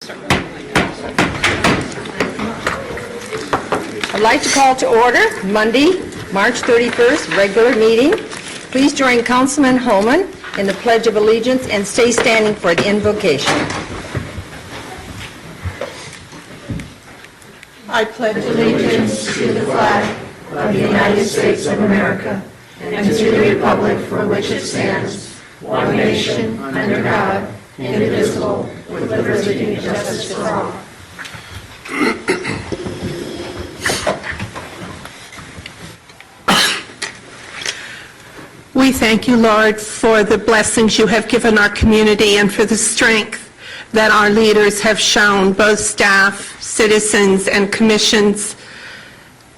I'd like to call to order Monday, March 31st, regular meeting. Please join Councilman Holman in the Pledge of Allegiance and stay standing for the invocation. I pledge allegiance to the flag of the United States of America and to the republic for which it stands, one nation, under God, indivisible, with liberty and justice for all. We thank you, Lord, for the blessings you have given our community and for the strength that our leaders have shown, both staff, citizens, and commissions.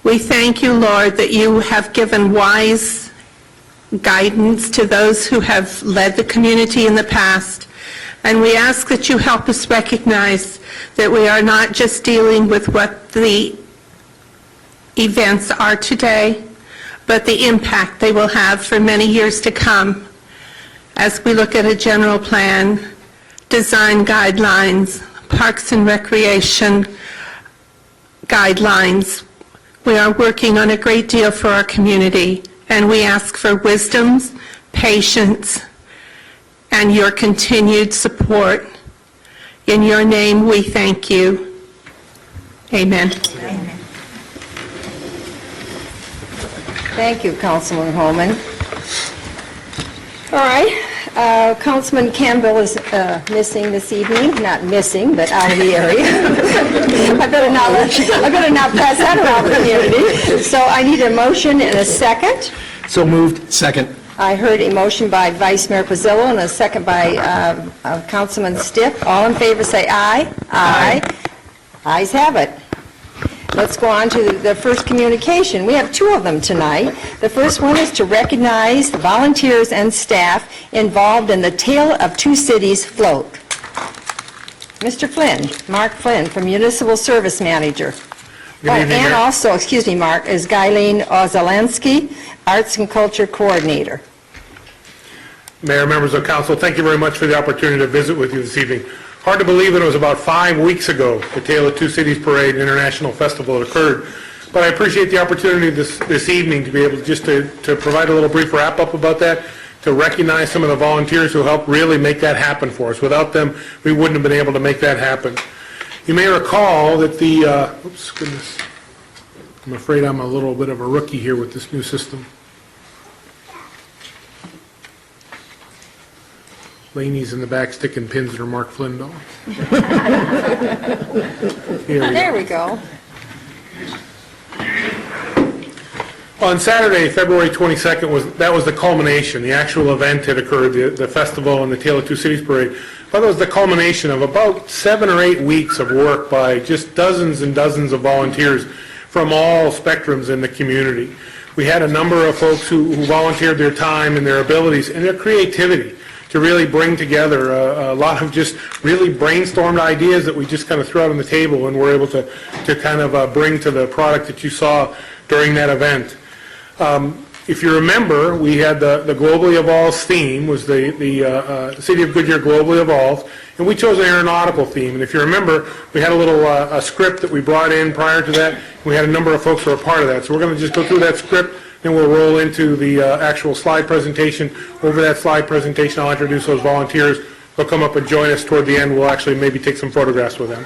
We thank you, Lord, that you have given wise guidance to those who have led the community in the past. And we ask that you help us recognize that we are not just dealing with what the events are today, but the impact they will have for many years to come as we look at a general plan, design guidelines, parks and recreation guidelines. We are working on a great deal for our community, and we ask for wisdom, patience, and your continued support. In your name we thank you. Amen. Amen. Thank you, Councilman Holman. All right, Councilman Campbell is missing this evening. Not missing, but out of the area. I better not pass that around the community. So I need a motion and a second. So moved. Second. I heard a motion by Vice Mayor Pizzillo and a second by Councilman Stiff. All in favor say aye. Aye. Ayes have it. Let's go on to the first communication. We have two of them tonight. The first one is to recognize the volunteers and staff involved in the Tale of Two Cities float. Mr. Flynn, Mark Flynn, from Municipal Service Manager. Good evening, and Mayor. also, excuse me, Mark, is Guyleen Ozalensky, Arts and Culture Coordinator. Mayor, members of council, thank you very much for the opportunity to visit with you this evening. Hard to believe it was about 5 weeks ago, the Tale of Two Cities Parade International Festival occurred, but I appreciate the opportunity this evening to be able to provide a little brief wrap-up about that, to recognize some of the volunteers who helped really make that happen for us. Without them, we wouldn't have been able to make that happen. You may recall that the, oops, goodness, I'm afraid I'm a little bit of a rookie here with this new system. Laney's in the back sticking pins in her Mark Flynn doll. There we go. On Saturday, February 22nd, that was the culmination. The actual event had occurred, the festival and the Tale of Two Cities Parade. But it was the culmination of about 7 or 8 weeks of work by just dozens and dozens of volunteers from all spectrums in the community. We had a number of folks who volunteered their time and their abilities and their creativity to really bring together a lot of just really brainstormed ideas that we just kind of threw out on the table and were able to kind of bring to the product that you saw during that event. If you remember, we had the Globally Evolves theme, was the City of Goodyear Globally Evolves, and we chose an aeronautical theme. And if you remember, we had a little a script that we brought in prior to that. We had a number of folks who were a part of that. So we're going to just go through that script, then we'll roll into the actual slide presentation. Over that slide presentation, I'll introduce those volunteers. They'll come up and join us toward the end. We'll actually maybe take some photographs with them.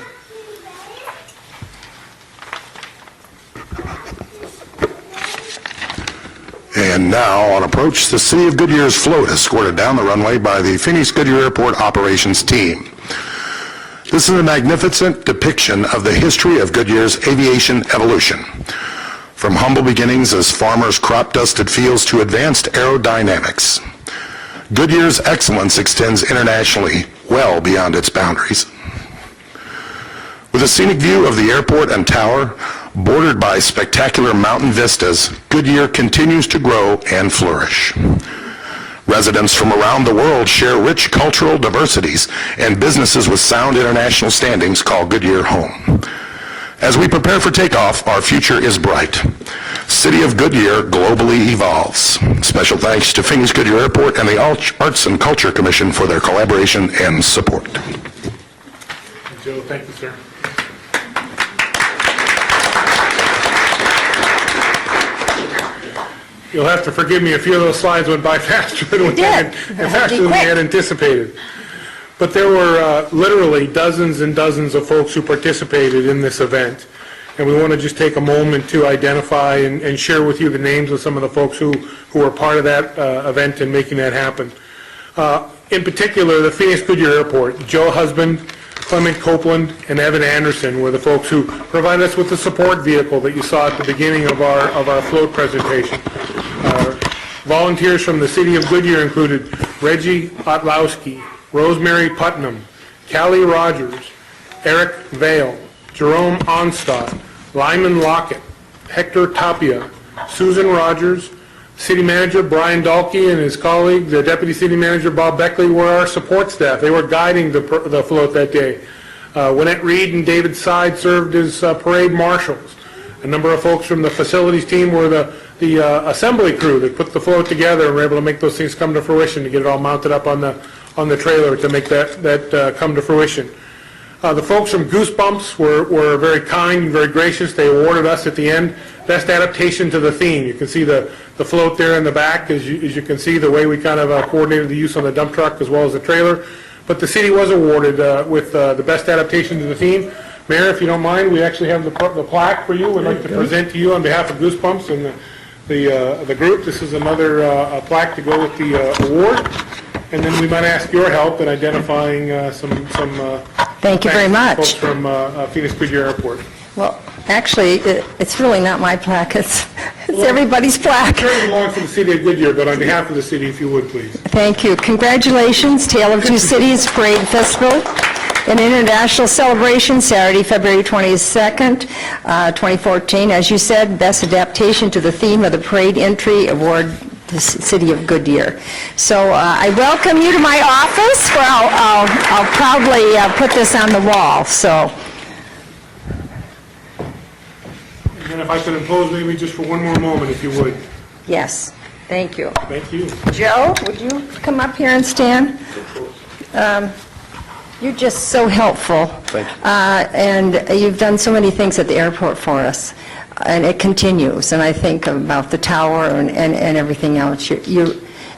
And now, on approach, the City of Goodyear's float escorted down the runway by the Phoenix Goodyear Airport operations team. This is a magnificent depiction of the history of Goodyear's aviation evolution. From humble beginnings as farmers crop-dusted fields to advanced aerodynamics. Goodyear's excellence extends internationally, well beyond its boundaries. With a scenic view of the airport and tower, bordered by spectacular mountain vistas, Goodyear continues to grow and flourish. Residents from around the world share rich cultural diversities, and businesses with sound international standings call Goodyear home. As we prepare for takeoff, our future is bright. City of Goodyear globally evolves. Special thanks to Phoenix Goodyear Airport and the Arts and Culture Commission for their collaboration and support. Joe, thank you, sir. You'll have to forgive me, a few of those slides went by faster than we did. had, faster than we had anticipated. But there were literally dozens and dozens of folks who participated in this event. And we want to just take a moment to identify and share with you the names of some of the folks who were part of that event and making that happen. In particular, the Phoenix Goodyear Airport, Joe Husband, Clement Copeland, and Evan Anderson were the folks who provided us with the support vehicle that you saw at the beginning of our float presentation. Volunteers from the City of Goodyear included Reggie Otlowski, Rosemary Putnam, Callie Rogers, Eric Vale, Jerome Onstadt, Lyman Lockett, Hector Tapia, Susan Rogers, City Manager Brian Dalkey and his colleague, the Deputy City Manager Bob Beckley, were our support staff. They were guiding the float that day. Winnette Reed and David Side served as parade marshals. A number of folks from the facilities team were the assembly crew that put the float together and were able to make those things come to fruition, to get it all mounted up on the trailer to make that come to fruition. The folks from Goosebumps were very kind and very gracious. They awarded us at the end best adaptation to the theme. You can see the float there in the back, as you can see the way we kind of coordinated the use on the dump truck as well as the trailer. But the city was awarded with the best adaptation to the theme. Mayor, if you don't mind, we actually have the plaque for you. We'd like to present to you on behalf of Goosebumps and the group. This is another plaque to go with the award. And then we might ask your help in identifying some Thank you very much. folks from Phoenix Goodyear Airport. Well, actually, it's really not my plaque, it's everybody's plaque. It belongs to the City of Goodyear, but on behalf of the city, if you would, please. Thank you. Congratulations, Tale of Two Cities Parade Festival, an international celebration, Saturday, February 22nd, 2014. As you said, best adaptation to the theme of the parade entry award, the City of Goodyear. So I welcome you to my office, where I'll proudly put this on the wall, so. And if I could impose maybe just for one more moment, if you would. Yes, thank you. Thank you. Joe, would you come up here and stand? You're just so helpful. Thank you. And you've done so many things at the airport for us, and it continues. And I think about the tower and everything else.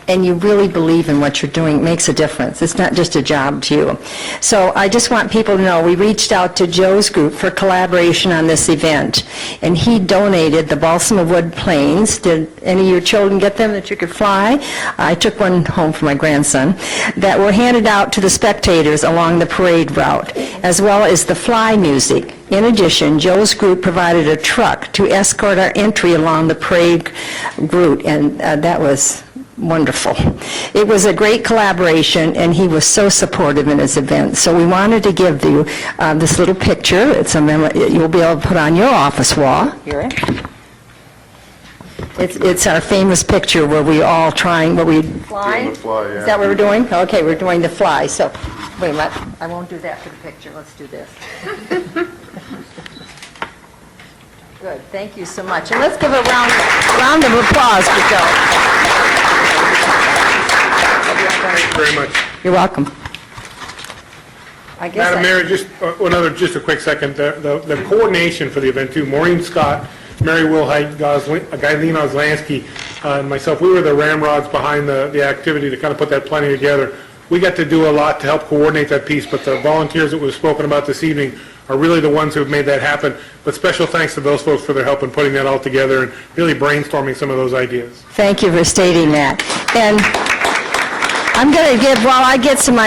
And you really believe in what you're doing. It makes a difference. It's not just a job to you. So I just want people to know, we reached out to Joe's group for collaboration on this event, and he donated the balsa wood planes. Did any of your children get them that you could fly? I took one home for my grandson, that were handed out to the spectators along the parade route, as well as the fly music. In addition, Joe's group provided a truck to escort our entry along the parade route, and that was wonderful. It was a great collaboration, and he was so supportive in his event. So we wanted to give you this little picture. It's a you'll be able to put on your office wall. Here. It's our famous picture where we all flying. Doing the fly, yeah. Is that what we're doing? Okay, we're doing the fly. So, wait a minute. I won't do that for the picture. Let's do this. Good, thank you so much. And let's give a round of applause for Joe. Thank you very much. You're welcome. I guess Madam Mayor, just a quick second. The coordination for the event too, Maureen Scott, Mary Wilhite, Gailene Oslansky, and myself, we were the ramrods behind the activity to kind of put that planning together. We got to do a lot to help coordinate that piece, but the volunteers that we've spoken about this evening are really the ones who have made that happen. But special thanks to those folks for their help in putting that all together and really brainstorming some of those ideas. Thank you for stating that. And I'm going to give, while I get some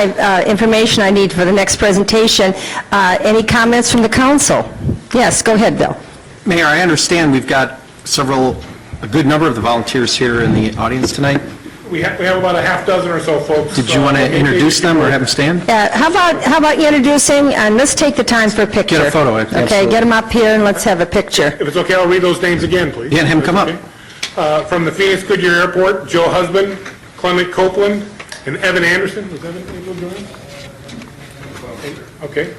information I need for the next presentation, any comments from the council? Yes, go ahead, Bill. Mayor, I understand we've got a good number of the volunteers here in the audience tonight. We have about a half dozen or so folks. Did you want to introduce them or have them stand? How about introducing, and let's take the time for a picture. Get a photo, Okay, absolutely. get them up here and let's have a picture. If it's okay, I'll read those names again, please. Yeah, have him come up. Okay. From the Phoenix Goodyear Airport, Joe Husband, Clement Copeland, and Evan Anderson. Was Evan able to join? Okay.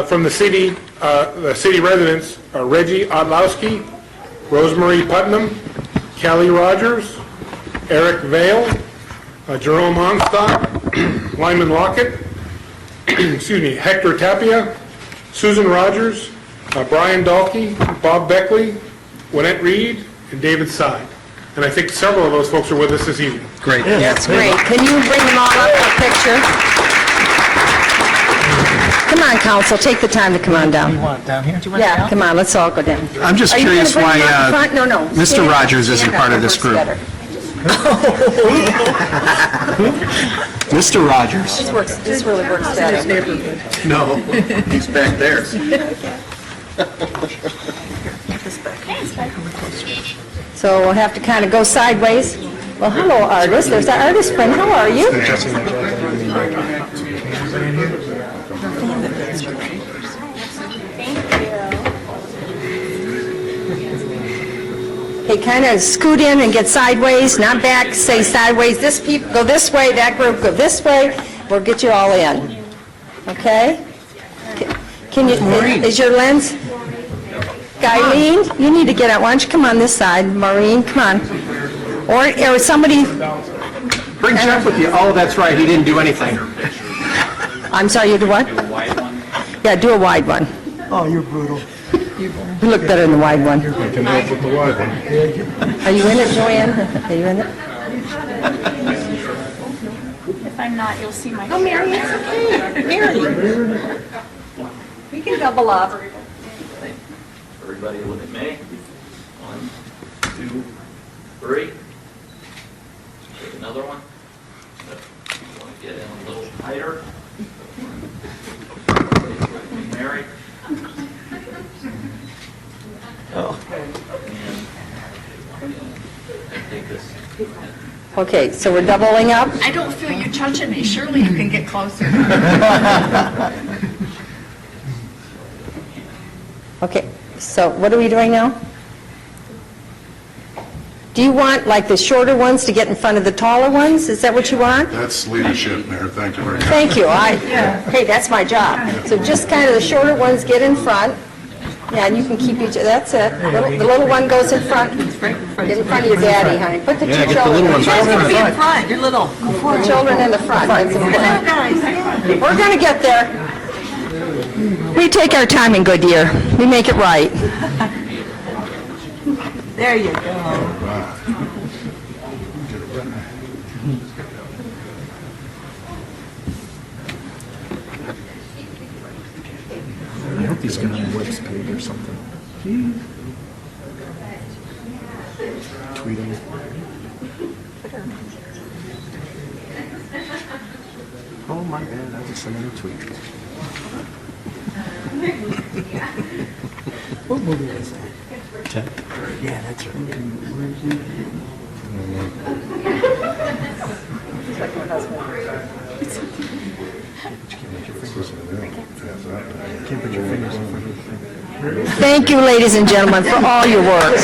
From the city residents, Reggie Otlowski, Rosemary Putnam, Callie Rogers, Eric Vale, Jerome Onstadt, Lyman Lockett, excuse me, Hector Tapia, Susan Rogers, Brian Dalkey, Bob Beckley, Winnette Reed, and David Side. And I think several of those folks are with us this evening. Great. That's great. Can you bring them all up for a picture? Come on, council, take the time to come on down. want down here? Yeah, come on, let's all go down. I'm just Are you curious gonna bring why them up front? No, no. Mr. Stand up. Rogers isn't Stand up. part of That this works group. better. Mr. Rogers. This really works better. No, he's back there. So we'll have to kind of go sideways. Well, hello, artist. There's our artist friend. How are you? Hey, kind of scoot in and get sideways, not back, say sideways. This people go this way, that group go this way. We'll get you all in. Okay? Can you, is your lens? Guyleen, you need to get out. Why don't you come on this side? Maureen, come on. Or somebody, Bring Jeff with you. Oh, that's right, he didn't do anything. I'm sorry, you do what? Yeah, do a wide one. Oh, you're brutal. You look better in the wide one. Are you in it, Joanne? Are you in it? If I'm not, you'll see my. Oh, Mary, it's okay. Mary. We can double up. Everybody look at me. 1, 2, 3. Take another one. You want to get in a little tighter. Mary. Oh. And take this. Okay, so we're doubling up. I don't feel you touching me. Surely you can get closer. Okay, so what are we doing now? Do you want, like, the shorter ones to get in front of the taller ones? Is that what you want? That's leadership, Mayor. Thank you very much. Thank you. Hey, that's my job. So just kind of the shorter ones get in front. Yeah, and you can keep each, that's it. The little one goes in front. Get in front of your daddy, honey. Put the two Yeah, get the children. little ones right in front. Be in front. You're little. The children in the front. That's important. Guys. We're going to get there. We take our time in Goodyear. We make it right. There you go. I hope he's got a webs page or something. Tweet him. Oh, my bad, I just sent him a tweet. What movie is that? Ted? Yeah, that's right. Can't put your fingers in front of the thing. Thank you, ladies and gentlemen, for all your work.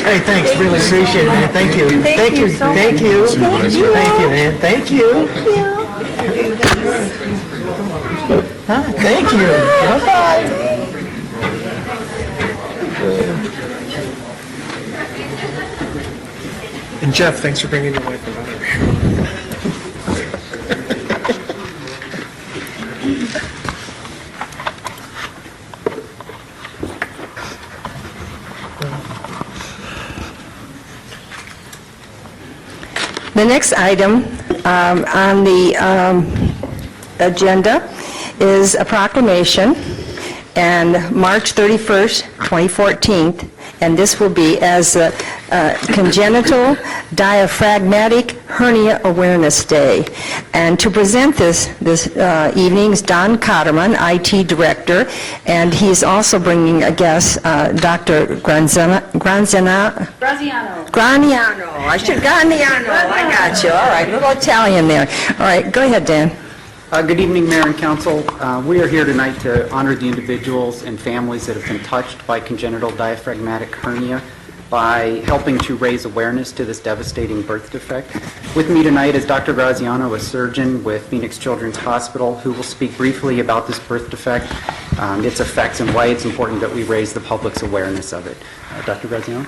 Hey, thanks, really appreciate it, man. Thank you. Thank you. Thank you. Thank you, man. Thank you. Huh, thank you. Bye-bye. And Jeff, thanks for bringing your wife around. The next item on the agenda is a proclamation, and March 31st, 2014, and this will be as Congenital Diaphragmatic Hernia Awareness Day. And to present this evening is Don Cotterman, IT Director, and he's also bringing a guest, Dr. Graziano. I got you. All right, a little Italian there. All right, go ahead, Dan. Good evening, Mayor and Council. We are here tonight to honor the individuals and families that have been touched by congenital diaphragmatic hernia by helping to raise awareness to this devastating birth defect. With me tonight is Dr. Graziano, a surgeon with Phoenix Children's Hospital, who will speak briefly about this birth defect, its effects, and why it's important that we raise the public's awareness of it. Dr. Graziano?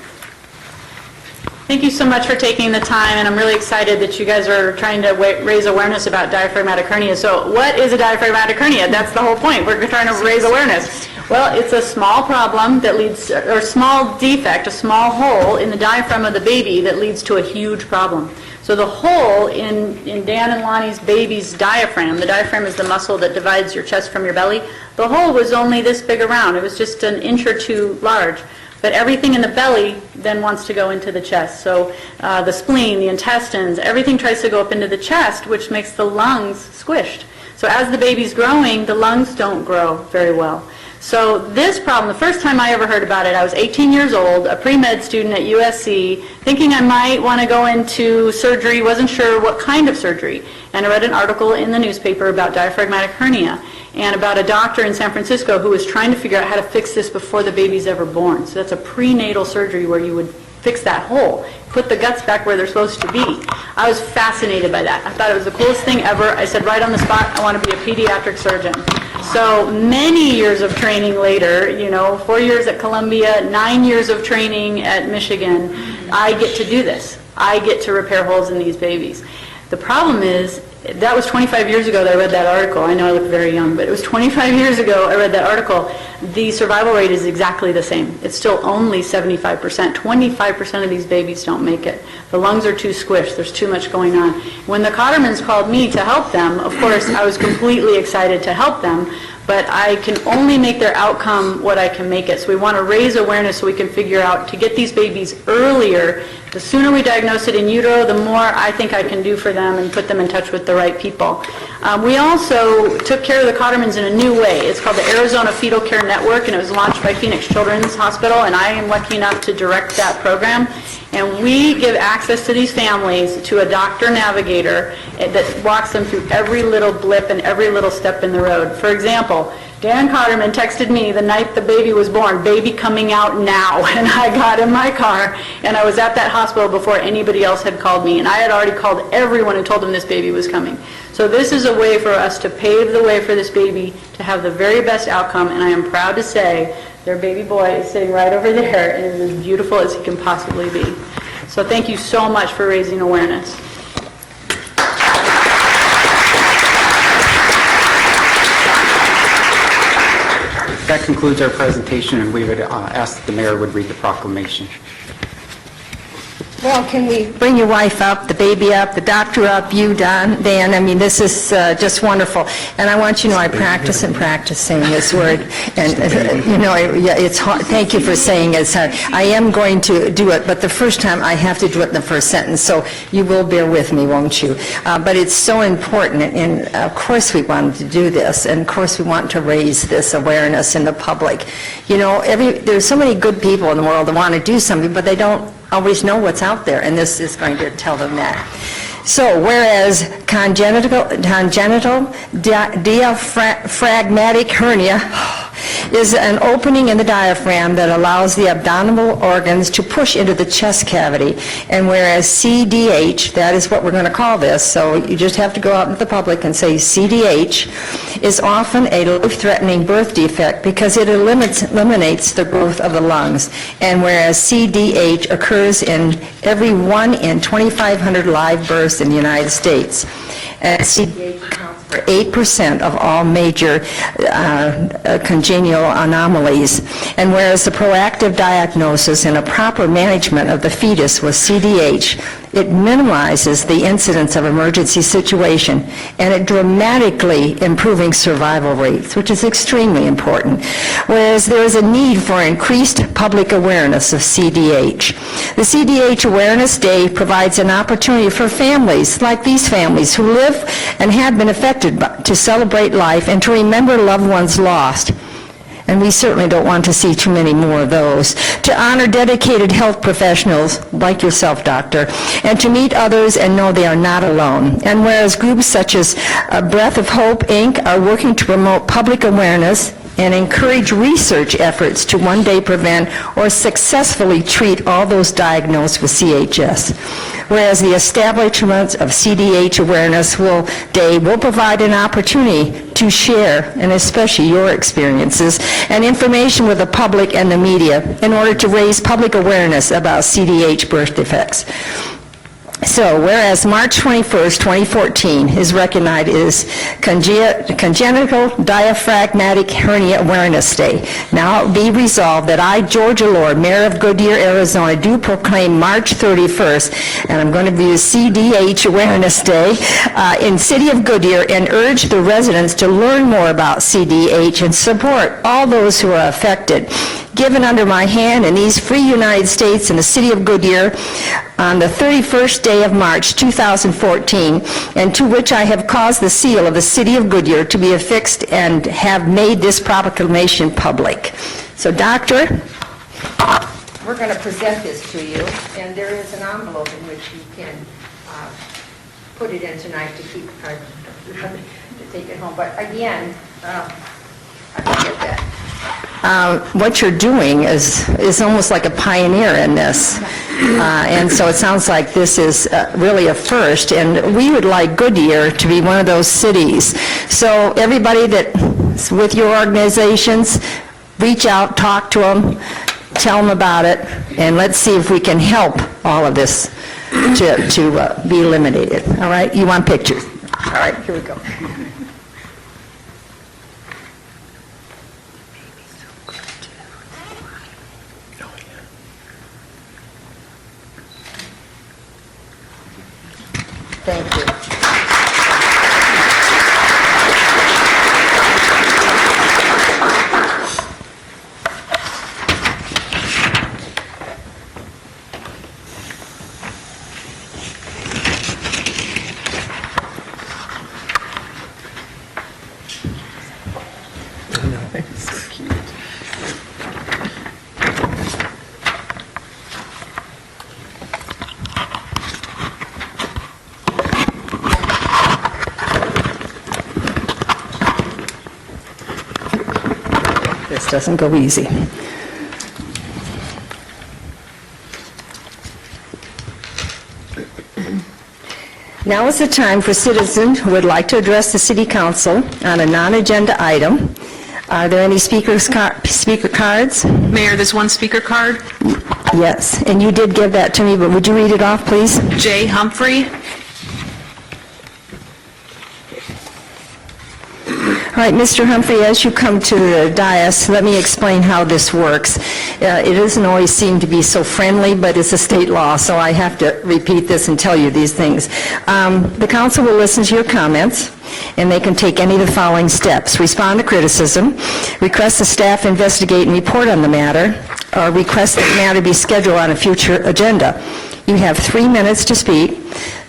Thank you so much for taking the time, and I'm really excited that you guys are trying to raise awareness about diaphragmatic hernia. So what is a diaphragmatic hernia? That's the whole point. We're trying to raise awareness. Well, it's a small problem that leads, or small defect, a small hole in the diaphragm of the baby that leads to a huge problem. So the hole in Dan and Lonnie's baby's diaphragm, the diaphragm is the muscle that divides your chest from your belly, the hole was only this big around. It was just an inch or two large. But everything in the belly then wants to go into the chest. So the spleen, the intestines, everything tries to go up into the chest, which makes the lungs squished. So as the baby's growing, the lungs don't grow very well. So this problem, the first time I ever heard about it, I was 18 years old, a pre-med student at USC, thinking I might want to go into surgery, wasn't sure what kind of surgery. And I read an article in the newspaper about diaphragmatic hernia and about a doctor in San Francisco who was trying to figure out how to fix this before the baby's ever born. So that's a prenatal surgery where you would fix that hole, put the guts back where they're supposed to be. I was fascinated by that. I thought it was the coolest thing ever. I said right on the spot, I want to be a pediatric surgeon. So many years of training later, 4 years at Columbia, 9 years of training at Michigan, I get to do this. I get to repair holes in these babies. The problem is, that was 25 years ago that I read that article. I know I look very young, but it was 25 years ago I read that article. The survival rate is exactly the same. It's still only 75%. 25% of these babies don't make it. The lungs are too squished. There's too much going on. When the Cottermans called me to help them, of course, I was completely excited to help them, but I can only make their outcome what I can make it. So we want to raise awareness so we can figure out to get these babies earlier. The sooner we diagnose it in utero, the more I think I can do for them and put them in touch with the right people. We also took care of the Cottermans in a new way. It's called the Arizona Fetal Care Network, and it was launched by Phoenix Children's Hospital, and I am lucky enough to direct that program. And we give access to these families to a doctor navigator that walks them through every little blip and every little step in the road. For example, Dan Cotterman texted me the night the baby was born, "Baby coming out now," and I got in my car, and I was at that hospital before anybody else had called me, and I had already called everyone and told them this baby was coming. So this is a way for us to pave the way for this baby to have the very best outcome, and I am proud to say their baby boy is sitting right over there and is as beautiful as he can possibly be. So thank you so much for raising awareness. That concludes our presentation, and we would ask that the mayor would read the proclamation. Well, can we bring your wife up, the baby up, the doctor up, you, Dan? I mean, this is just wonderful. And I want you to know I practice and practice saying this word. And, it's hard. Thank you for saying it's hard. I am going to do it, but the first time I have to do it in the first sentence. So you will bear with me, won't you? But it's so important. And, of course, we wanted to do this. And, of course, we want to raise this awareness in the public. There's so many good people in the world that want to do something, but they don't always know what's out there, and this is going to tell them that. So, whereas congenital diaphragmatic hernia is an opening in the diaphragm that allows the abdominal organs to push into the chest cavity, and whereas CDH, that is what we're going to call this, so you just have to go out into the public and say CDH, is often a life-threatening birth defect because it eliminates the growth of the lungs, and whereas CDH occurs in every 1 in 2,500 live births in the United States, and CDH accounts for 8% of all major congenital anomalies. And whereas the proactive diagnosis and a proper management of the fetus with CDH, it minimizes the incidence of emergency situation, and it dramatically improving survival rates, which is extremely important. Whereas there is a need for increased public awareness of CDH. The CDH Awareness Day provides an opportunity for families like these families who live and have been affected to celebrate life and to remember loved ones lost. And we certainly don't want to see too many more of those. To honor dedicated health professionals like yourself, doctor, and to meet others and know they are not alone. And whereas groups such as Breath of Hope, Inc. are working to promote public awareness and encourage research efforts to one day prevent or successfully treat all those diagnosed with CHS. Whereas the establishment of CDH Awareness Day will provide an opportunity to share, and especially your experiences, and information with the public and the media in order to raise public awareness about CDH birth defects. So, whereas March 21st, 2014 is recognized as Congenital Diaphragmatic Hernia Awareness Day, now be resolved that I, Georgia Lord, Mayor of Goodyear, Arizona, do proclaim March 31st, and I'm going to be the CDH Awareness Day in City of Goodyear, and urge the residents to learn more about CDH and support all those who are affected. Given under my hand in these free United States in the City of Goodyear on the 31st day of March 2014, and to which I have caused the seal of the City of Goodyear to be affixed and have made this proclamation public. So, Doctor, we're going to present this to you, and there is an envelope in which you can put it in tonight to keep, to take it home. But again, I forget that. What you're doing is almost like a pioneer in this. And so it sounds like this is really a first, and we would like Goodyear to be one of those cities. So everybody that's with your organizations, reach out, talk to them, tell them about it, and let's see if we can help all of this to be eliminated. All right? You want pictures? All right, here we go. Thank you. This doesn't go easy. Now is the time for citizens who would like to address the City Council on a non-agenda item. Are there any speaker cards? Mayor, there's one speaker card. Yes, and you did give that to me, but would you read it off, please? Jay Humphrey. All right, Mr. Humphrey, as you come to the dais, let me explain how this works. It doesn't always seem to be so friendly, but it's a state law, so I have to repeat this and tell you these things. The council will listen to your comments, and they can take any of the following steps: respond to criticism, request the staff investigate and report on the matter, or request that the matter be scheduled on a future agenda. You have 3 minutes to speak.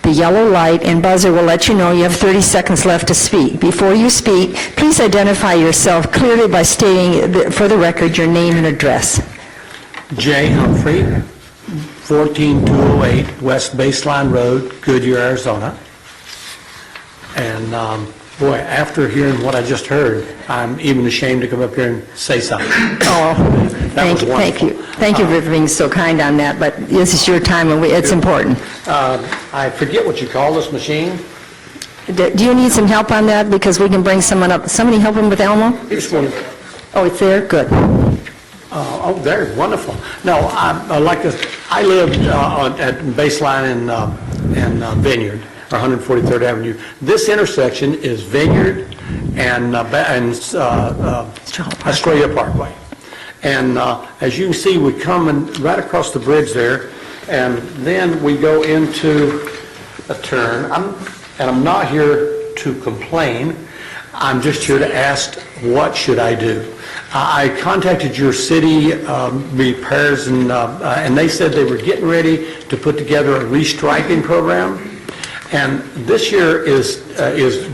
The yellow light and buzzer will let you know you have 30 seconds left to speak. Before you speak, please identify yourself clearly by stating, for the record, your name and address. Jay Humphrey, 14208 West Baseline Road, Goodyear, Arizona. And boy, after hearing what I just heard, I'm even ashamed to come up here and say something. Oh, thank you, thank you. Thank you for being so kind on that, but this is your time, and it's important. I forget what you call this machine. Do you need some help on that? Because we can bring someone up. Somebody help him with Elmo? This one. Oh, it's there? Good. Oh, there, wonderful. No, I like this. I lived at Baseline and Vineyard, or 143rd Avenue. This intersection is Vineyard and Estrella Parkway. And as you can see, we come right across the bridge there, and then we go into a turn. I'm not here to complain. I'm just here to ask, what should I do? I contacted your city repairs, and they said they were getting ready to put together a restriping program. And this year is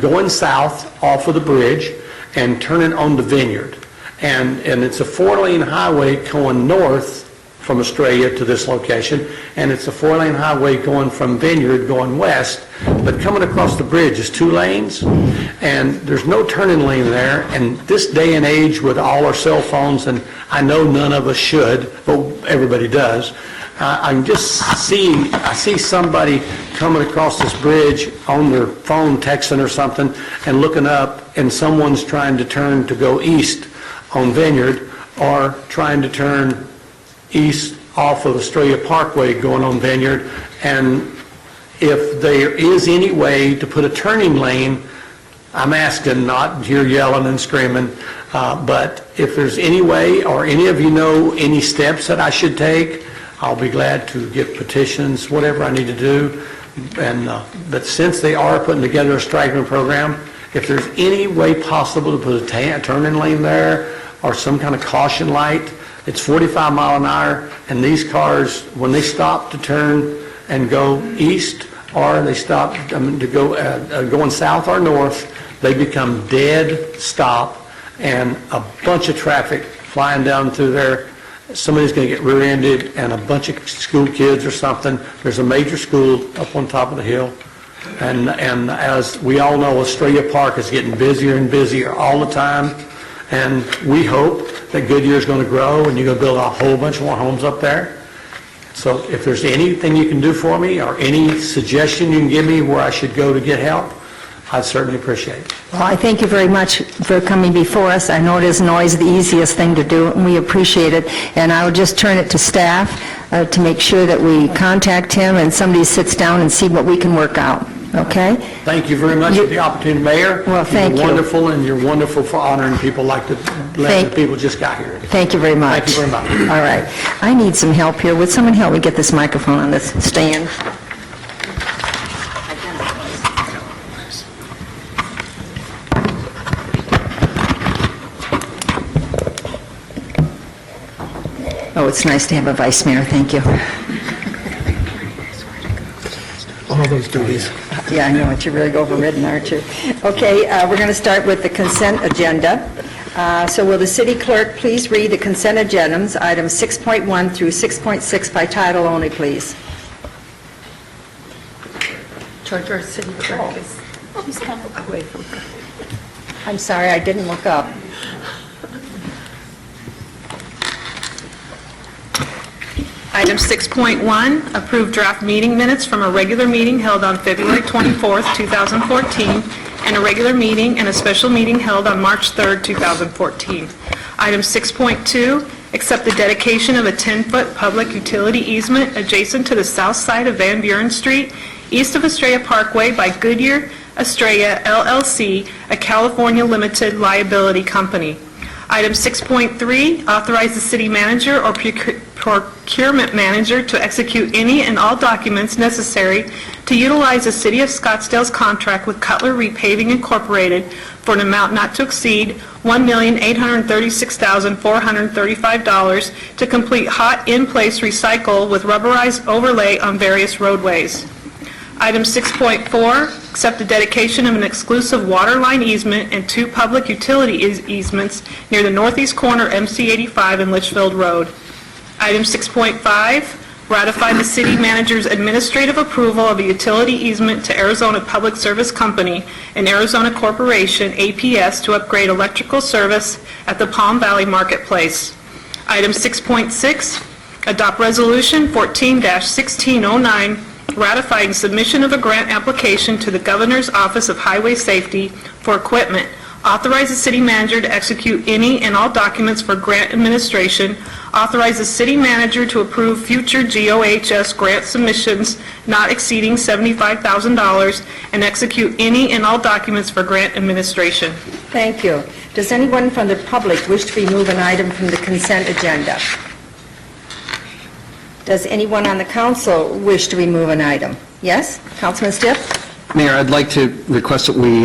going south off of the bridge and turning on the Vineyard. And it's a 4-lane highway going north from Estrella to this location, and it's a 4-lane highway going from Vineyard going west, but coming across the bridge is 2 lanes, and there's no turning lane there. And this day and age with all our cell phones, and I know none of us should, but everybody does, I see somebody coming across this bridge on their phone, texting or something, and looking up, and someone's trying to turn to go east on Vineyard, or trying to turn east off of Australia Parkway going on Vineyard. And if there is any way to put a turning lane, I'm asking, not here yelling and screaming, but if there's any way, or any of you know any steps that I should take, I'll be glad to get petitions, whatever I need to do. And but since they are putting together a striping program, if there's any way possible to put a turning lane there, or some kind of caution light, it's 45 mile an hour, and these cars, when they stop to turn and go east, or they stop to go going south or north, they become dead stop, and a bunch of traffic flying down through there. Somebody's going to get rear-ended, and a bunch of school kids or something. There's a major school up on top of the hill, and as we all know, Australia Park is getting busier and busier all the time, and we hope that Goodyear's going to grow, and you're going to build a whole bunch more homes up there. So if there's anything you can do for me, or any suggestion you can give me where I should go to get help, I'd certainly appreciate it. Well, I thank you very much for coming before us. I know it isn't always the easiest thing to do, and we appreciate it. And I will just turn it to staff to make sure that we contact him and somebody sits down and see what we can work out, okay? Thank you very much for the opportunity, Mayor. Well, thank you. You're wonderful, and you're wonderful for honoring people like the people just got here. Thank you very much. Thank you very much. All right. I need some help here. Would someone help me get this microphone on this stand? Oh, it's nice to have a vice mayor. Thank you. All those duties. Yeah, I know it. You're really overridden, aren't you? Okay, we're going to start with the consent agenda. So will the city clerk please read the consent agendas, items 6.1 through 6.6 by title only, please? George, our city clerk is, he's coming away from her. I'm sorry, I didn't look up. Item 6.1, approve draft meeting minutes from a regular meeting held on February 24th, 2014, and a regular meeting and a special meeting held on March 3rd, 2014. Item 6.2, accept the dedication of a 10-foot public utility easement adjacent to the south side of Van Buren Street, east of Estrella Parkway by Goodyear Estrella LLC, a California limited liability company. Item 6.3, authorize the city manager or procurement manager to execute any and all documents necessary to utilize the City of Scottsdale's contract with Cutler Repaving Incorporated for an amount not to exceed $1,836,435 to complete hot in-place recycle with rubberized overlay on various roadways. Item 6.4, accept the dedication of an exclusive water line easement and two public utility easements near the northeast corner MC 85 and Litchfield Road. Item 6.5, ratify the city manager's administrative approval of a utility easement to Arizona Public Service Company and Arizona Corporation, APS, to upgrade electrical service at the Palm Valley Marketplace. Item 6.6, adopt Resolution 14-1609, ratifying submission of a grant application to the Governor's Office of Highway Safety for equipment. Authorize the city manager to execute any and all documents for grant administration. Authorize the city manager to approve future GOHS grant submissions not exceeding $75,000 and execute any and all documents for grant administration. Thank you. Does anyone from the public wish to remove an item from the consent agenda? Does anyone on the council wish to remove an item? Yes? Councilman Stiff? Mayor, I'd like to request that we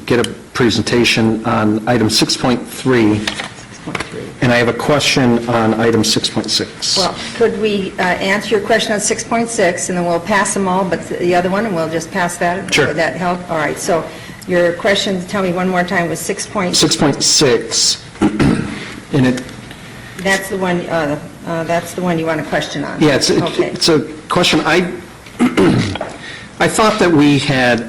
get a presentation on item 6.3, and I have a question on item 6.6. Well, could we answer your question on 6.6, and then we'll pass them all, but the other one, and we'll just pass that? Sure. Would that help? All right, so your question, tell me one more time, was 6.6, and it... That's the one you want a question on? Yeah, Okay. it's a question. I thought that we had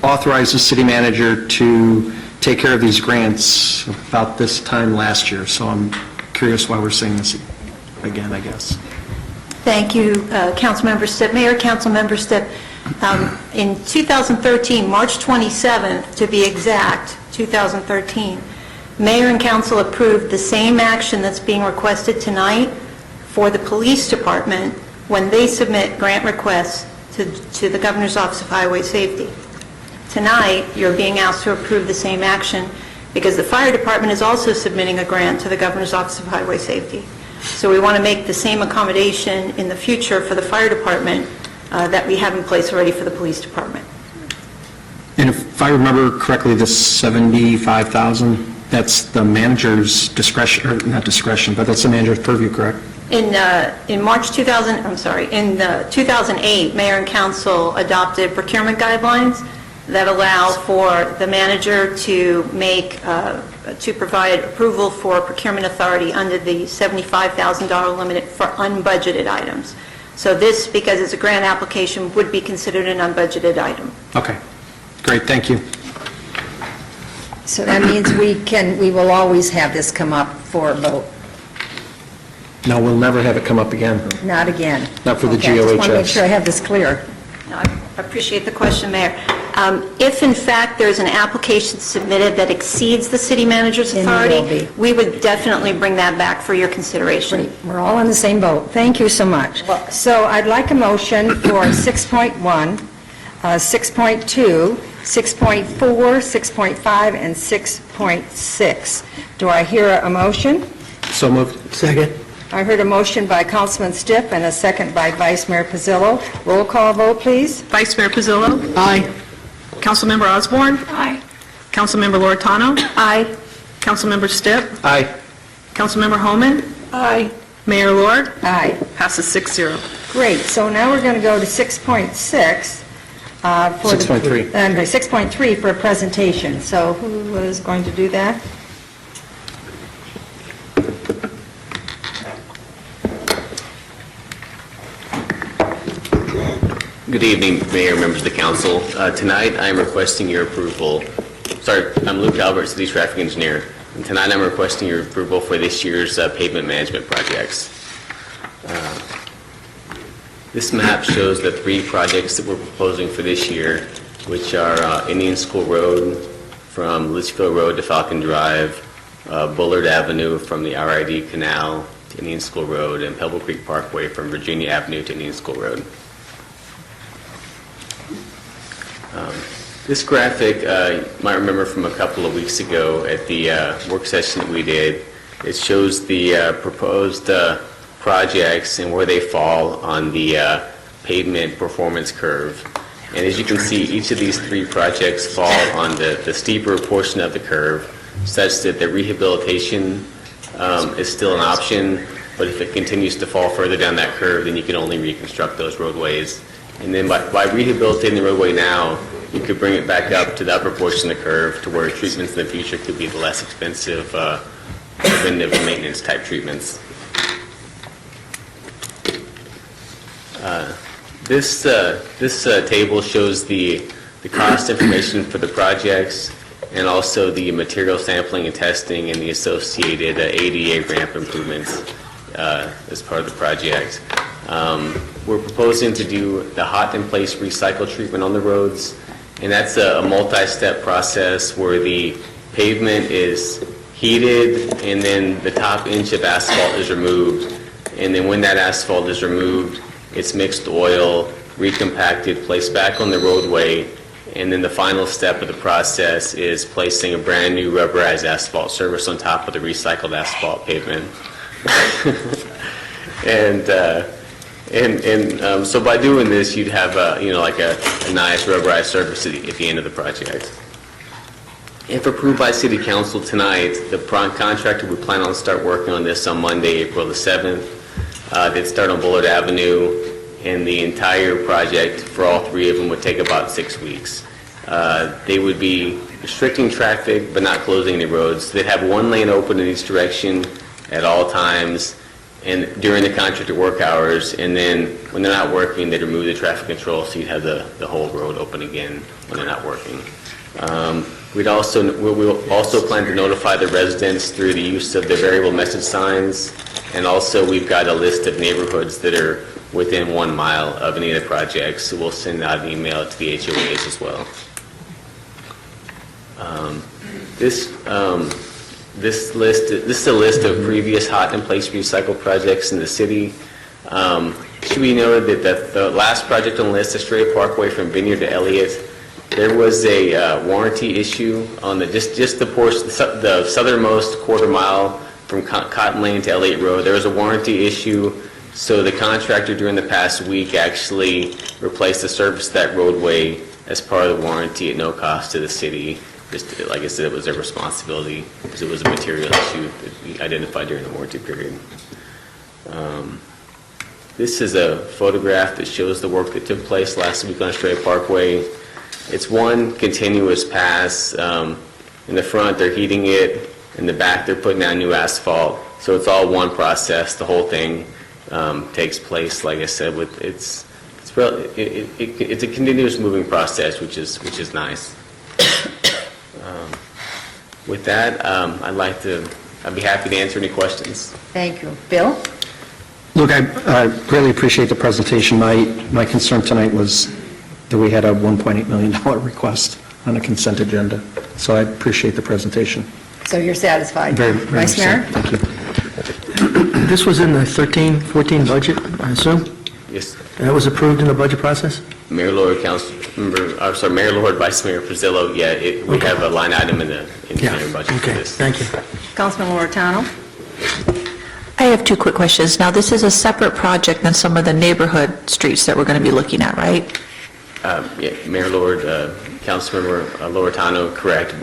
authorized the city manager to take care of these grants about this time last year, so I'm curious why we're saying this again, I guess. Thank you, Councilmember Stipp. Mayor, Councilmember Stipp, in 2013, March 27th, to be exact, 2013, Mayor and Council approved the same action that's being requested tonight for the Police Department when they submit grant requests to the Governor's Office of Highway Safety. Tonight, you're being asked to approve the same action because the Fire Department is also submitting a grant to the Governor's Office of Highway Safety. So we want to make the same accommodation in the future for the Fire Department that we have in place already for the Police Department. And if I remember correctly, this 75,000, that's the manager's discretion, or not discretion, but that's the manager's purview, correct? In March 2008, Mayor and Council adopted procurement guidelines that allow for the manager to provide approval for procurement authority under the $75,000 limit for unbudgeted items. So this, because it's a grant application, would be considered an unbudgeted item. Okay, great, thank you. So that means we will always have this come up for a vote. No, we'll never have it come up again. Not again. Not for the Okay, I just want to make GOHS. sure I have this clear. I appreciate the question, Mayor. If in fact there's an application submitted that exceeds the city manager's Then it will authority, be. we would definitely bring that back for your consideration. Great. We're all in the same boat. Thank you so much. So I'd like a motion for 6.1, 6.2, 6.4, 6.5, and 6.6. Do I hear a motion? So moved. Second. I heard a motion by Councilman Stipp and a second by Vice Mayor Pizzillo. Roll call vote, please. Vice Mayor Pizzillo? Aye. Councilmember Osborne? Aye. Councilmember Loretano? Aye. Councilmember Stipp? Aye. Councilmember Homan? Aye. Mayor Lord? Aye. Passes 6-0. Great. So now we're going to go to 6.6. 6.3. 6.3 for a presentation. So who is going to do that? Good evening, Mayor, members of the council. Tonight, I'm requesting your approval. Sorry, I'm Luke Albert, City Traffic Engineer. And tonight, I'm requesting your approval for this year's pavement management projects. This map shows the 3 projects that we're proposing for this year, which are Indian School Road from Litchfield Road to Falcon Drive, Bullard Avenue from the RID Canal to Indian School Road, and Pebble Creek Parkway from Virginia Avenue to Indian School Road. This graphic, you might remember from a couple of weeks ago at the work session that we did. It shows the proposed projects and where they fall on the pavement performance curve. And as you can see, each of these 3 projects fall on the steeper portion of the curve, such that the rehabilitation is still an option, but if it continues to fall further down that curve, then you can only reconstruct those roadways. And then by rehabilitating the roadway now, you could bring it back up to the upper portion of the curve to where treatments in the future could be the less expensive preventive maintenance type treatments. This table shows the cost information for the projects and also the material sampling and testing and the associated ADA ramp improvements as part of the project. We're proposing to do the hot-in-place recycle treatment on the roads, and that's a multi-step process where the pavement is heated and then the top inch of asphalt is removed. And then when that asphalt is removed, it's mixed oil, recompacted, placed back on the roadway, and then the final step of the process is placing a brand new rubberized asphalt surface on top of the recycled asphalt pavement. So by doing this, you'd have a nice rubberized surface at the end of the project. If approved by City Council tonight, the contractor would plan on start working on this on Monday, April the 7th. They'd start on Bullard Avenue, and the entire project for all 3 of them would take about 6 weeks. They would be restricting traffic but not closing any roads. They'd have 1 lane open in each direction at all times and during the contractor work hours, and then when they're not working, they'd remove the traffic control so you'd have the whole road open again when they're not working. We'll also plan to notify the residents through the use of the variable message signs, and also we've got a list of neighborhoods that are within 1 mile of any of the projects. So we'll send out an email to the HOAs as well. This is a list of previous hot in place recycle projects in the city. Should be noted that the last project on the list, Estrella Parkway from Vineyard to Elliott, there was a warranty issue on just the portion, the southernmost quarter mile from Cotton Lane to Elliott Road. There was a warranty issue, so the contractor during the past week actually replaced the surface of that roadway as part of the warranty at no cost to the city. Just like I said, it was their responsibility because it was a material issue that we identified during the warranty period. This is a photograph that shows the work that took place last week on Estrella Parkway. It's one continuous pass. In the front, they're heating it. In the back, they're putting down new asphalt. So it's all one process. The whole thing takes place, like I said, it's a continuous moving process, which is nice. With that, I'd be happy to answer any questions. Thank you. Bill? Look, I really appreciate the presentation. My concern tonight was that we had a $1.8 million request on the consent agenda, so I appreciate the presentation. So you're satisfied? Very, very Vice Mayor? so. Thank you. This was in the 13-14 budget, I assume? Yes, That was approved in the budget process? Mayor Lord, Mayor Lord, Vice Mayor Pizzillo, we have a line item in the mayor budget for Okay, this. thank you. Councilman Loretano? I have two quick questions. Now, this is a separate project than some of the neighborhood streets that we're going to be looking at, right? Mayor Lord, Councilmember Loretano, correct.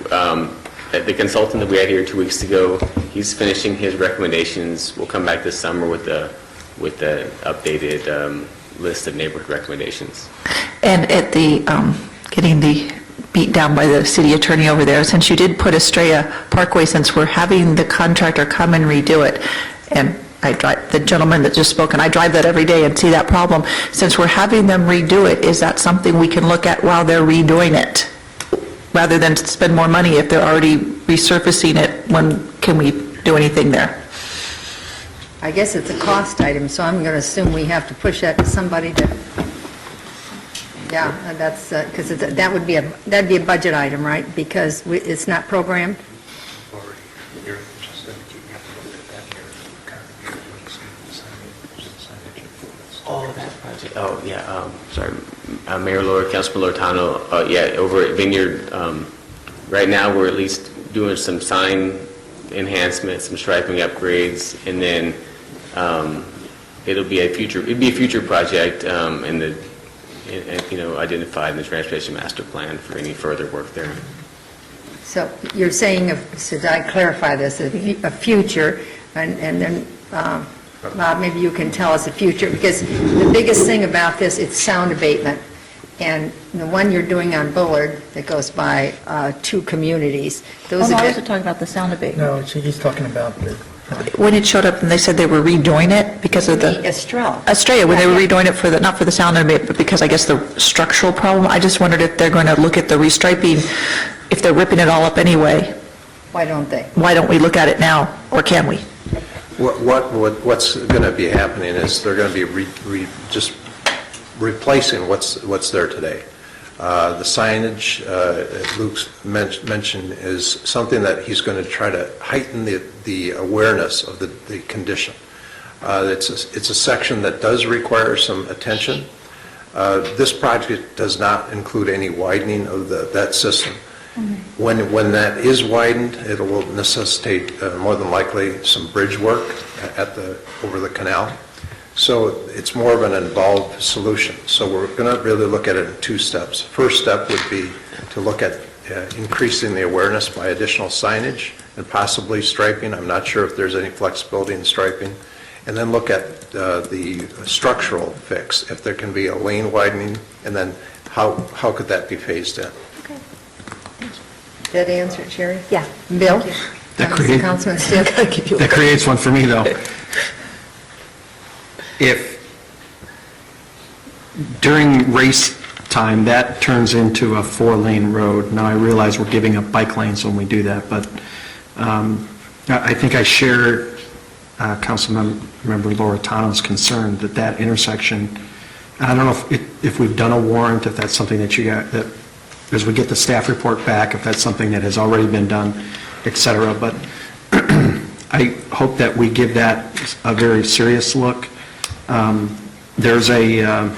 The consultant that we had here 2 weeks ago, he's finishing his recommendations. We'll come back this summer with the updated list of neighborhood recommendations. And at the, getting the beat down by the city attorney over there, since you did put Estrella Parkway, since we're having the contractor come and redo it, and I drive, the gentleman that just spoke, and I drive that every day and see that problem, since we're having them redo it, is that something we can look at while they're redoing it? Rather than spend more money if they're already resurfacing it, when can we do anything there? I guess it's a cost item, so I'm going to assume we have to push that to somebody to, yeah, that's, because that'd be a budget item, right? Because it's not programmed? Oh, yeah, sorry. Mayor Lord, Councilman Loretano, over at Vineyard, right now, we're at least doing some sign enhancements, some striping upgrades, and then it'd be a future project, identified in the transportation master plan for any further work there. So you're saying, should I clarify this, a future, and then, Bob, maybe you can tell us the future, because the biggest thing about this, it's sound abatement. And the one you're doing on Bullard that goes by two communities, those I are... wasn't talking about the sound abatement. No, he's talking about the... When it showed up and they said they were redoing it because of the... Estrella. Estrella, when they were Yeah, yeah. redoing it for the, not for the sound abatement, but because I guess the structural problem, I just wondered if they're going to look at the restriping, if they're ripping it all up anyway, Why don't they? why don't we look at it now, or can we? What's going to be happening is they're going to be just replacing what's there today. The signage Luke's mentioned is something that he's going to try to heighten the awareness of the condition. It's a section that does require some attention. This project does not include any widening of that system. When that is widened, it will necessitate more than likely some bridge work over the canal. So it's more of an involved solution. So we're going to really look at it in two steps. First step would be to look at increasing the awareness by additional signage and possibly striping. I'm not sure if there's any flexibility in striping. And then look at the structural fix, if there can be a lane widening, and then how could that be phased in? Did that answer it, Sherry? Yeah. Bill? That Councilman Stiff? creates one for me, though. If during race time, that turns into a 4-lane road, now I realize we're giving up bike lanes when we do that, but I think I share Councilmember Loretano's concern, that intersection, and I don't know if we've done a warrant, if that's something that you got, that as we get the staff report back, if that's something that has already been done, et cetera, but I hope that we give that a very serious look. There's a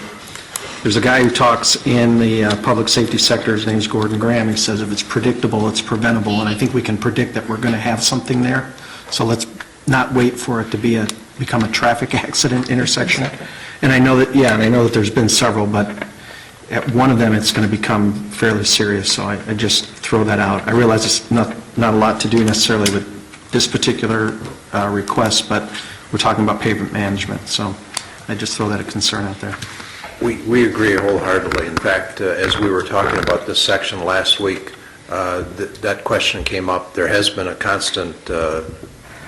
guy who talks in the public safety sector, his name's Gordon Graham, he says if it's predictable, it's preventable, and I think we can predict that we're going to have something there, so let's not wait for it to become a traffic accident intersection. And I know that there's been several, but at one of them, it's going to become fairly serious, so I just throw that out. I realize it's not a lot to do necessarily with this particular request, but we're talking about pavement management, so I just throw that a concern out there. We agree wholeheartedly. In fact, as we were talking about this section last week, that question came up. There has been a constant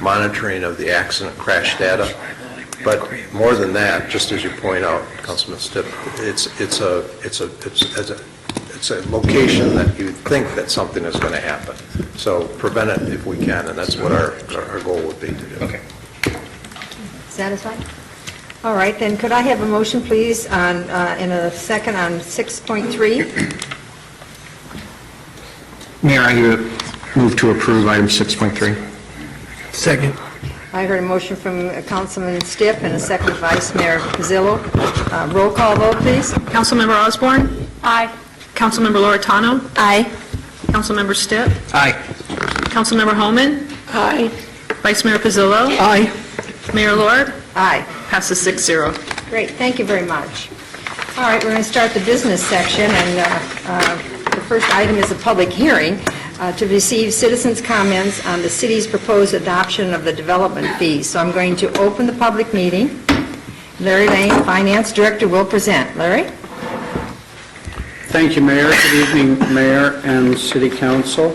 monitoring of the accident crash data, but more than that, just as you point out, Councilman Stipp, it's a location that you think that something is going to happen. So prevent it if we can, and that's what our goal would be to do. Okay. Satisfied? All right, then could I have a motion, please, on, in a second on 6.3? Mayor, I move to approve item 6.3. Second. I heard a motion from Councilman Stipp and a second Vice Mayor Pizzillo. Roll call vote, please. Councilmember Osborne? Aye. Councilmember Loretano? Aye. Councilmember Stipp? Aye. Councilmember Holman? Aye. Vice Mayor Pizzillo? Aye. Mayor Lord? Aye. Passes 6-0. Great, thank you very much. All right, we're going to start the business section, and the first item is a public hearing to receive citizens' comments on the city's proposed adoption of the development fees. So I'm going to open the public meeting. Larry Lane, Finance Director, will present. Larry? Thank you, Mayor. Good evening, Mayor and City Council.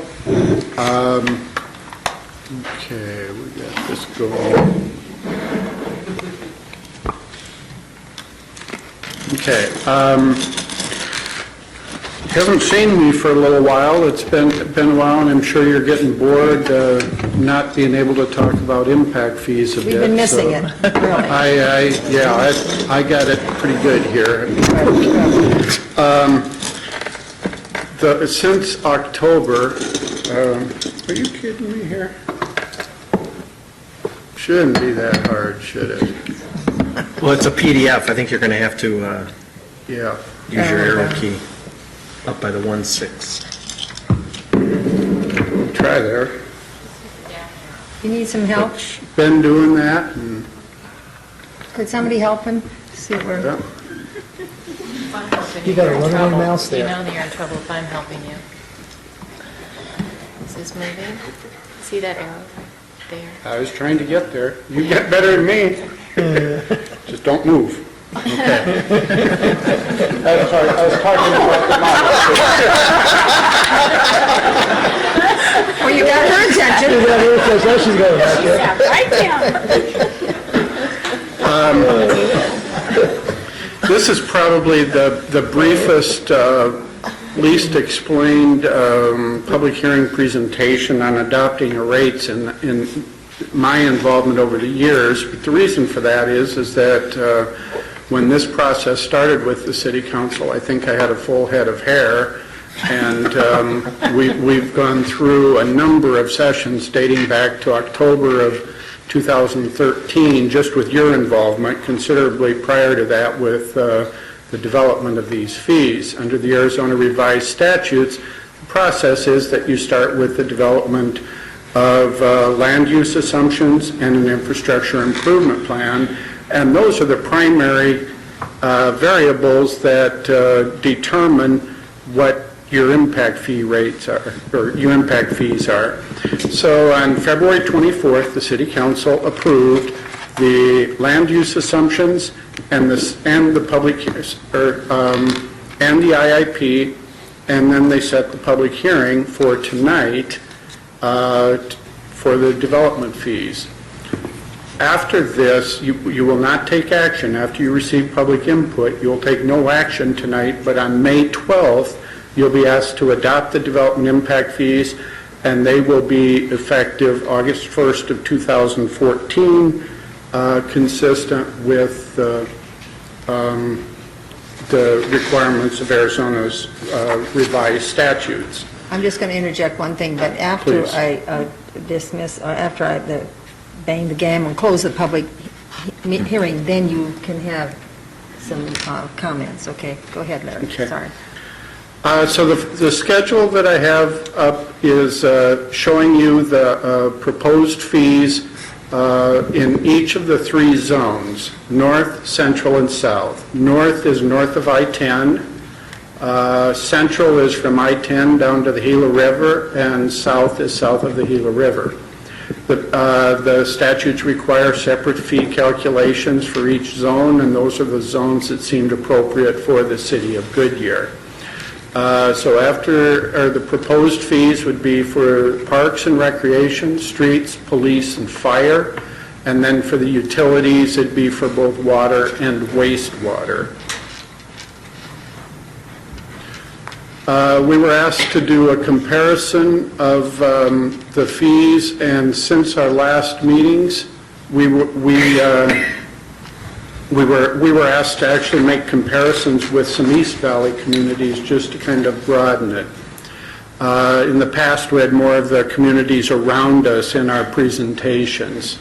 Okay, we got this going. Okay. Haven't seen me for a little while. It's been a while, and I'm sure you're getting bored not being able to talk about impact fees a bit. We've been missing it, really. I got it pretty good here. Since October, are you kidding me here? Shouldn't be that hard, should it? Well, it's a PDF. I think you're going to have to Yeah. use your arrow key up by the 1.6. Try there. You need some help? Been doing that, and Could somebody help him? See if we're... yeah. You got a running mouse You there. know that you're in trouble if I'm helping you. Is this moving? See that arrow there? I was trying to get there. You get better than me. Just don't move. Okay. I was talking about the mouse. Well, you got her attention. She's got it back there. This is probably the briefest, least explained public hearing presentation on adopting rates in my involvement over the years. But the reason for that is that when this process started with the City Council, I think I had a full head of hair, and we've gone through a number of sessions dating back to October of 2013, just with your involvement, considerably prior to that with the development of these fees. Under the Arizona revised statutes, the process is that you start with the development of land use assumptions and an infrastructure improvement plan, and those are the primary variables that determine what your impact fee rates are, or your impact fees are. So on February 24th, the City Council approved the land use assumptions and the public and the IIP, and then they set the public hearing for tonight for the development fees. After this, you will not take action. After you receive public input, you'll take no action tonight, but on May 12th, you'll be asked to adopt the development impact fees and they will be effective August 1st of 2014, consistent with the requirements of Arizona's revised statutes. I'm just going to interject one thing, but after Please. I dismiss, or after I bang the gavel and close the public hearing, then you can have some comments, okay? Go ahead, Larry. Okay. Sorry. So the schedule that I have up is showing you the proposed fees in each of the three zones, north, central, and south. North is north of I-10, central is from I-10 down to the Gila River, and south is south of the Gila River. The statutes require separate fee calculations for each zone, and those are the zones that seemed appropriate for the city of Goodyear. So the proposed fees would be for parks and recreation, streets, police, and fire, and then for the utilities, it'd be for both water and wastewater. We were asked to do a comparison of the fees, and since our last meetings, we were asked to actually make comparisons with some East Valley communities just to kind of broaden it. In the past, we had more of the communities around us in our presentations.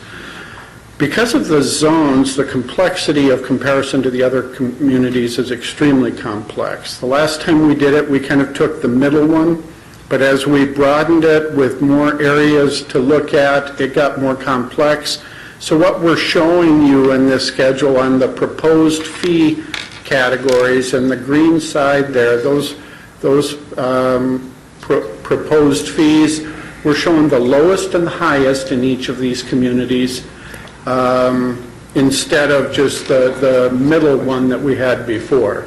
Because of the zones, the complexity of comparison to the other communities is extremely complex. The last time we did it, we kind of took the middle one, but as we broadened it with more areas to look at, it got more complex. So what we're showing you in this schedule on the proposed fee categories, and the green side there, those proposed fees, we're showing the lowest and the highest in each of these communities, instead of just the middle one that we had before.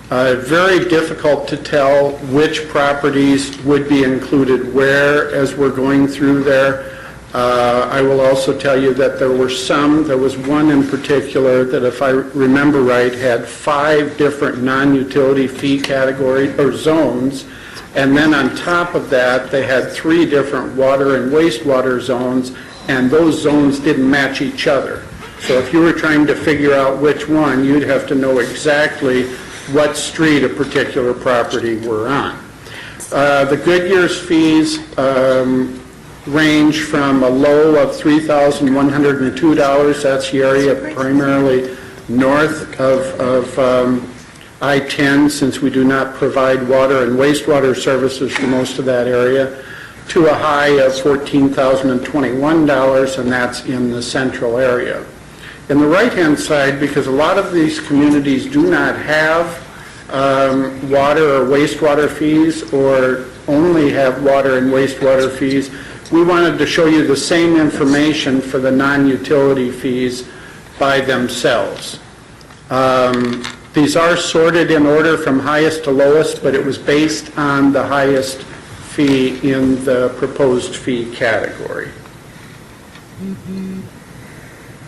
Very difficult to tell which properties would be included where as we're going through there. I will also tell you that there was one in particular that, if I remember right, had 5 different non-utility fee categories or zones, and then on top of that, they had 3 different water and wastewater zones, and those zones didn't match each other. So if you were trying to figure out which one, you'd have to know exactly what street a particular property were on. The Goodyear's fees range from a low of $3,102, that's the area primarily north of I-10, since we do not provide water and wastewater services for most of that area, to a high of $14,021, and that's in the central area. In the right-hand side, because a lot of these communities do not have water or wastewater fees, or only have water and wastewater fees, we wanted to show you the same information for the non-utility fees by themselves. These are sorted in order from highest to lowest, but it was based on the highest fee in the proposed fee category.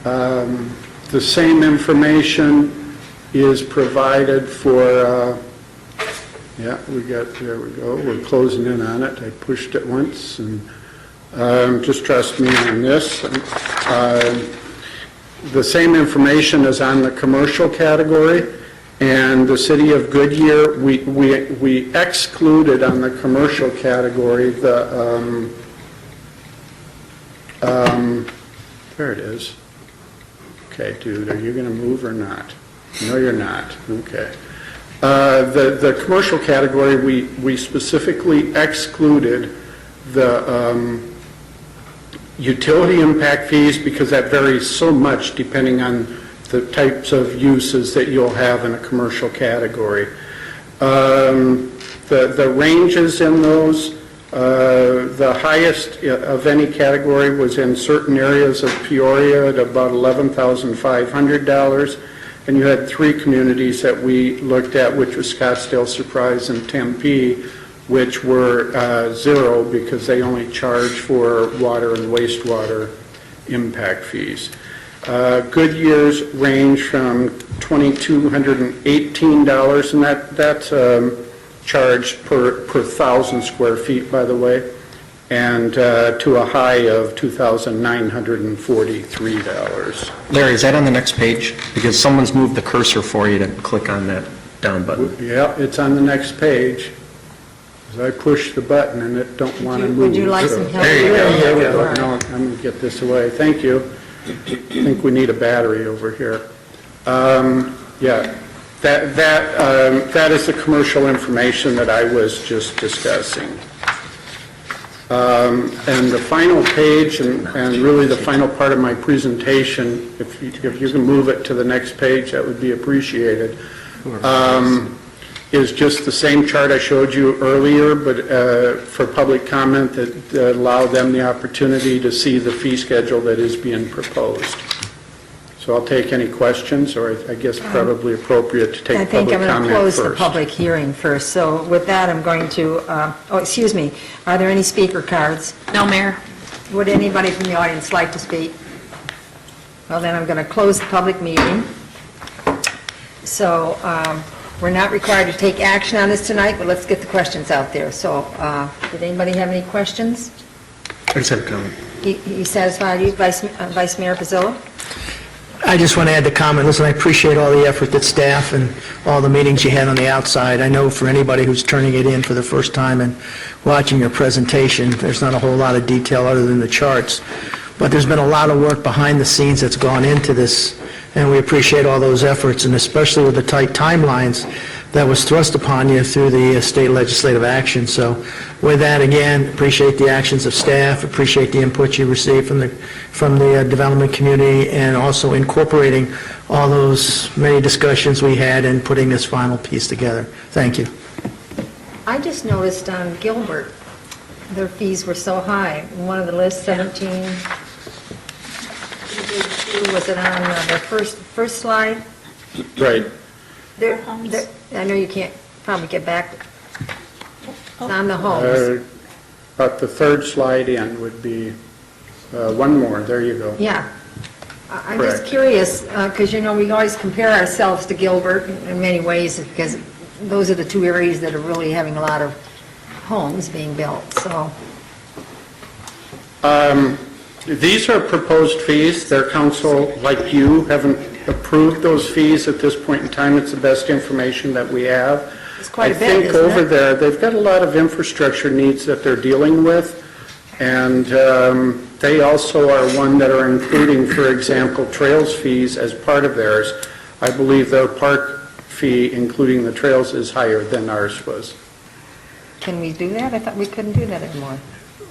The same information is provided for, there we go, we're closing in on it. I pushed it once, and just trust me on this. The same information is on the commercial category, and the city of Goodyear, we excluded on the commercial category the, there it is. Okay, dude, are you going to move or not? No, you're not. Okay. The commercial category, we specifically excluded the utility impact fees, because that varies so much depending on the types of uses that you'll have in a commercial category. The ranges in those, the highest of any category was in certain areas of Peoria at about $11,500, and you had 3 communities that we looked at, which was Scottsdale, Surprise, and Tempe, which were 0 because they only charge for water and wastewater impact fees. Goodyear's range from $2,218, and that's charged per 1,000 square feet, by the way. and to a high of $2,943. Larry, is that on the next page? Because someone's moved the cursor for you to click on that down button. Yeah, it's on the next page. As I push the button and it don't want to move. Would you like some help? There you There you go. go. No, I'm going to get this away. Thank you. I think we need a battery over here. Yeah, that is the commercial information that I was just discussing. And the final page, and really the final part of my presentation, if you can move it to the next page, that would be appreciated, is just the same chart I showed you earlier, but for public comment that allowed them the opportunity to see the fee schedule that is being proposed. So I'll take any questions, or I guess probably appropriate to take I think public I'm going to comment close the first. public hearing first. So with that, I'm going to, excuse me, are there any speaker cards? No, Mayor. Would anybody from the audience like to speak? Well, then I'm going to close the public meeting. So we're not required to take action on this tonight, but let's get the questions out there. So did anybody have any questions? I just have a comment. You satisfied, you, Vice Mayor Pizzillo? I just want to add the comment, listen, I appreciate all the effort that staff and all the meetings you had on the outside. I know for anybody who's turning it in for the first time and watching your presentation, there's not a whole lot of detail other than the charts, but there's been a lot of work behind the scenes that's gone into this, and we appreciate all those efforts, and especially with the tight timelines that was thrust upon you through the state legislative action. So with that, again, appreciate the actions of staff, appreciate the input you received from the development community, and also incorporating all those many discussions we had and putting this final piece together. Thank you. I just noticed on Gilbert, their fees were so high. One of the lists, 17, was it on the first slide? Right. I know you can't probably get back. It's on the homes. But the third slide in would be one more. There you go. Yeah. I'm just Correct. curious, because, you know, we always compare ourselves to Gilbert in many ways, because those are the two areas that are really having a lot of homes being built, so. These are proposed fees. Their council, like you, haven't approved those fees at this point in time. It's the best information that we have. It's quite a bit, I think isn't over it? there, they've got a lot of infrastructure needs that they're dealing with, and they also are one that are including, for example, trails fees as part of theirs. I believe their park fee, including the trails, is higher than ours was. Can we do that? I thought we couldn't do that anymore.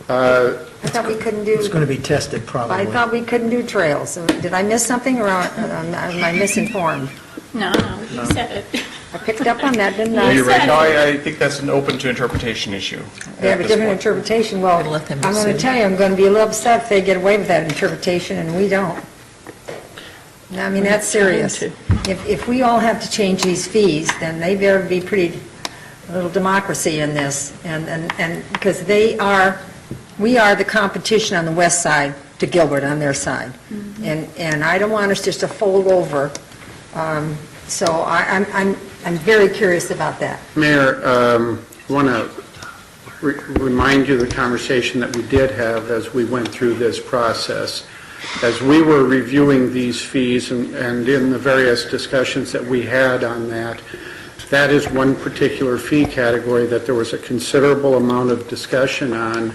I thought we couldn't do, It's going to be tested probably. I thought we couldn't do trails. Did I miss something, or am I misinformed? No, you said it. I picked up on that, didn't I? You're right. No, I think that's an open to interpretation issue. They have a different interpretation. Well, I'm going to tell you, I'm going to be a little upset if they get away with that interpretation and we don't. I mean, that's serious. If we all have to change these fees, then they better be pretty, a little democracy in this, and because we are the competition on the west side to Gilbert on their side. And I don't want us just to fold over. So I'm very curious about that. Mayor, I want to remind you of the conversation that we did have as we went through this process. As we were reviewing these fees and in the various discussions that we had on that, that is one particular fee category that there was a considerable amount of discussion on.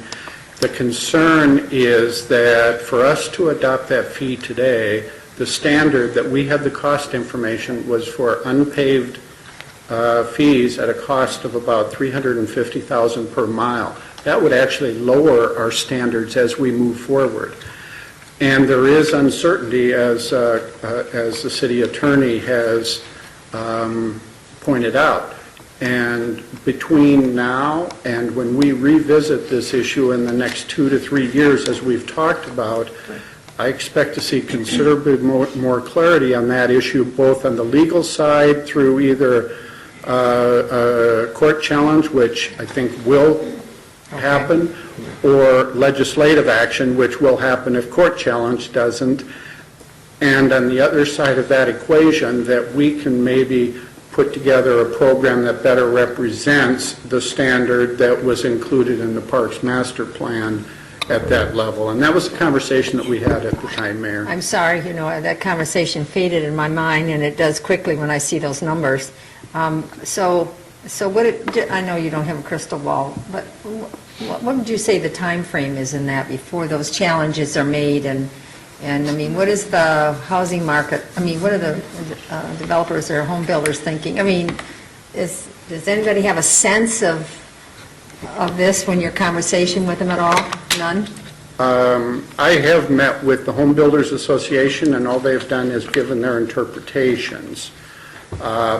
The concern is that for us to adopt that fee today, the standard that we had the cost information was for unpaved fees at a cost of about $350,000 per mile. That would actually lower our standards as we move forward. And there is uncertainty, as the city attorney has pointed out. And between now and when we revisit this issue in the next 2 to 3 years, as we've talked about, I expect to see considerably more clarity on that issue, both on the legal side through either a court challenge, which I think will happen, or legislative action, which will happen if court challenge doesn't. And on the other side of that equation, that we can maybe put together a program that better represents the standard that was included in the Parks Master Plan at that level. And that was a conversation that we had at the time, Mayor. I'm sorry, that conversation faded in my mind, and it does quickly when I see those numbers. So I know you don't have a crystal ball, but what would you say the time frame is in that before those challenges are made? And I mean, what is the housing market? I mean, what are the developers or home builders thinking? I mean, does anybody have a sense of this when your conversation with them at all? None? I have met with the Home Builders Association, and all they've done is given their interpretations.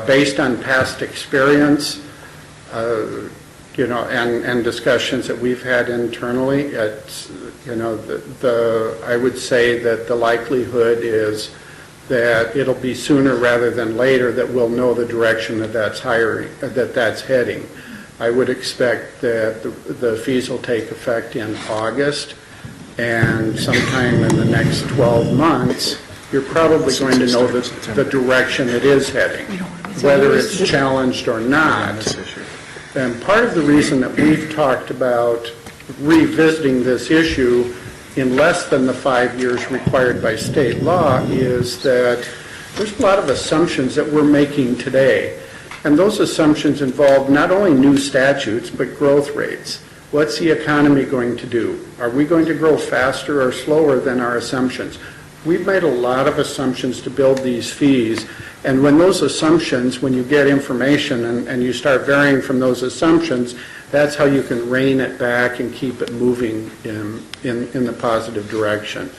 Based on past experience, and discussions that we've had internally, it's, I would say that the likelihood is that it'll be sooner rather than later that we'll know the direction that that's heading. I would expect that the fees will take effect in August, and sometime in the next 12 months, you're probably going to know the direction it is heading, whether it's challenged or not. And part of the reason that we've talked about revisiting this issue in less than the 5 years required by state law is that there's a lot of assumptions that we're making today. And those assumptions involve not only new statutes, but growth rates. What's the economy going to do? Are we going to grow faster or slower than our assumptions? We've made a lot of assumptions to build these fees, and when those assumptions, when you get information and you start varying from those assumptions, that's how you can rein it back and keep it moving in the positive direction.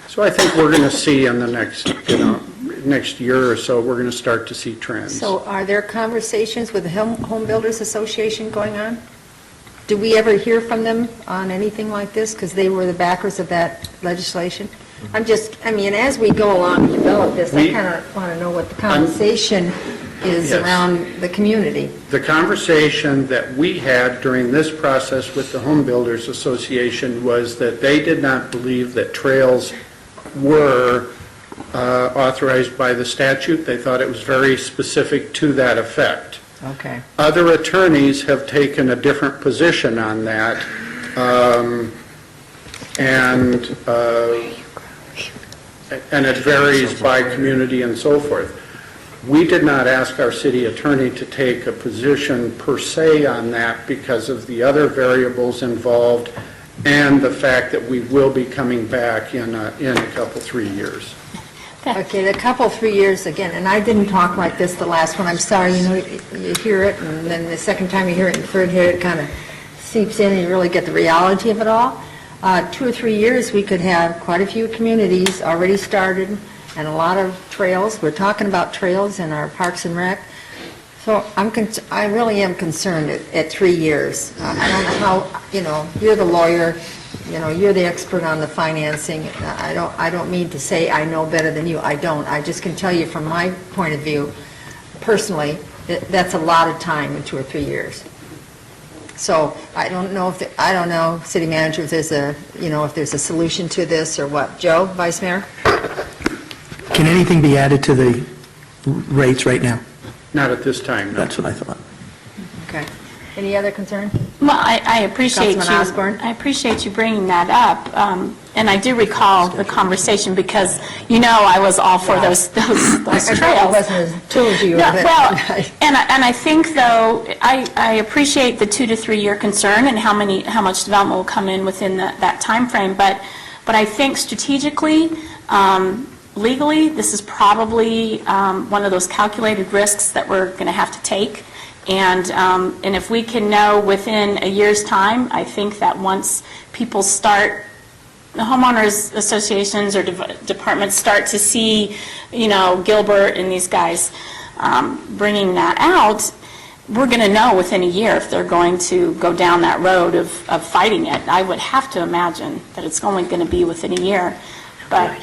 So I think we're going to see in the next year or so, we're going to start to see trends. So are there conversations with the Home Builders Association going on? Do we ever hear from them on anything like this? Because they were the backers of that legislation? As we go along and develop this, I kind of want to know what the conversation is Yes. around the community. The conversation that we had during this process with the Home Builders Association was that they did not believe that trails were authorized by the statute. They thought it was very specific to that effect. Okay. Other attorneys have taken a different position on that, and it varies by community and so forth. We did not ask our city attorney to take a position per se on that because of the other variables involved and the fact that we will be coming back in a couple, 3 years. Okay, the couple, 3 years again, and I didn't talk like this the last one. I'm sorry, you hear it, and then the second time you hear it, and the third hear it, kind of seeps in, and you really get the reality of it all. 2 or 3 years, we could have quite a few communities already started, and a lot of trails. We're talking about trails in our Parks and Rec. So I really am concerned at 3 years. I don't know how, you're the lawyer, you're the expert on the financing. I don't mean to say I know better than you. I don't. I just can tell you from my point of view, personally, that's a lot of time in 2 or 3 years. So I don't know, City Manager, if there's if there's a solution to this or what. Joe, Vice Mayor? Can anything be added to the rates right now? Not at this time, no. That's what I thought. Okay. Any other concern? Well, I appreciate Councilman Osborne? I appreciate you bringing that up, and I do recall the conversation because, I was all for those trails. I wasn't as told you. No, but- well, and I think, though, I appreciate the 2 to 3 year concern and how much development will come in within that time frame, but I think strategically, legally, this is probably one of those calculated risks that we're going to have to take. And if we can know within a year's time, I think that once people start, the homeowners associations or departments start to see, Gilbert and these guys bringing that out, we're going to know within a year if they're going to go down that road of fighting it. I would have to imagine that it's only going to be within a year. But,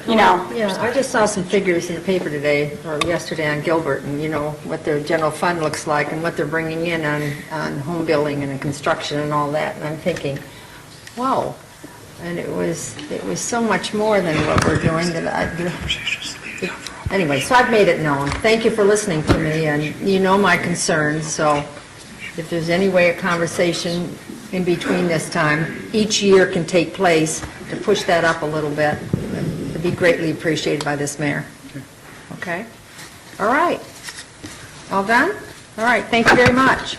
Yeah, I just saw some figures in the paper today, or yesterday on Gilbert, and what their general fund looks like and what they're bringing in on home building and construction and all that, and I'm thinking, wow. And it was so much more than what we're doing that Anyway, so I've made it known. Thank you for listening to me, and you know my concerns, so if there's any way a conversation in between this time, each year can take place to push that up a little bit, it'd be greatly appreciated by this mayor. Okay? All right. All done? All right, thank you very much.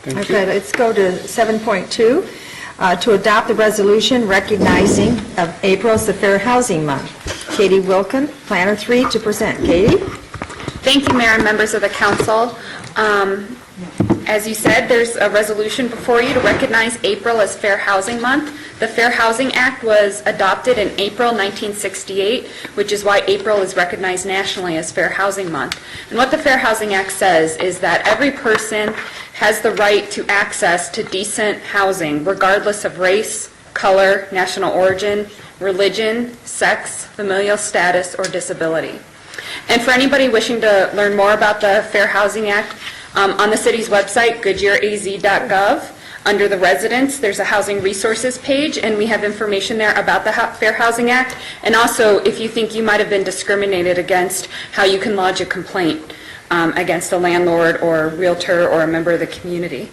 Okay, let's go to 7.2, to adopt the resolution recognizing of April as the Fair Housing Month. Katie Wilkin, Planner 3, to present. Katie? Thank you, Mayor and members of the council. As you said, there's a resolution before you to recognize April as Fair Housing Month. The Fair Housing Act was adopted in April 1968, which is why April is recognized nationally as Fair Housing Month. And what the Fair Housing Act says is that every person has the right to access to decent housing, regardless of race, color, national origin, religion, sex, familial status, or disability. And for anybody wishing to learn more about the Fair Housing Act, on the city's website, goodyearaz.gov, under the residents, there's a housing resources page, and we have information there about the Fair Housing Act, and also if you think you might have been discriminated against, how you can lodge a complaint against a landlord or realtor or a member of the community.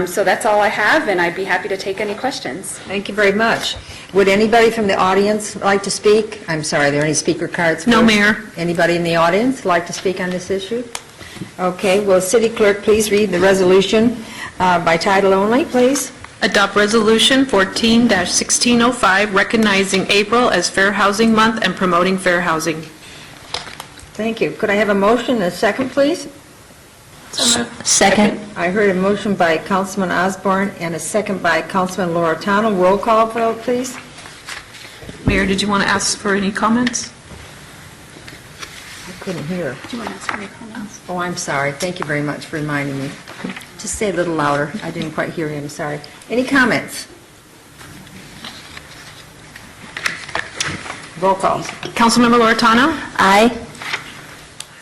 So that's all I have, and I'd be happy to take any questions. Thank you very much. Would anybody from the audience like to speak? I'm sorry, are there any speaker cards? No, first? Mayor. Anybody in the audience like to speak on this issue? Okay, will City Clerk please read the resolution by title only, please? Adopt Resolution 14-1605, recognizing April as Fair Housing Month and promoting fair housing. Thank you. Could I have a motion and a second, please? Second. I heard a motion by Councilman Osborne and a second by Councilman Loretano. Roll call vote, please. Mayor, did you want to ask for any comments? I couldn't hear. Do you want to ask any comments? Oh, I'm sorry. Thank you very much for reminding me. Just say it a little louder. I didn't quite hear you. I'm sorry. Any comments? Roll call. Councilmember Loretano? Aye.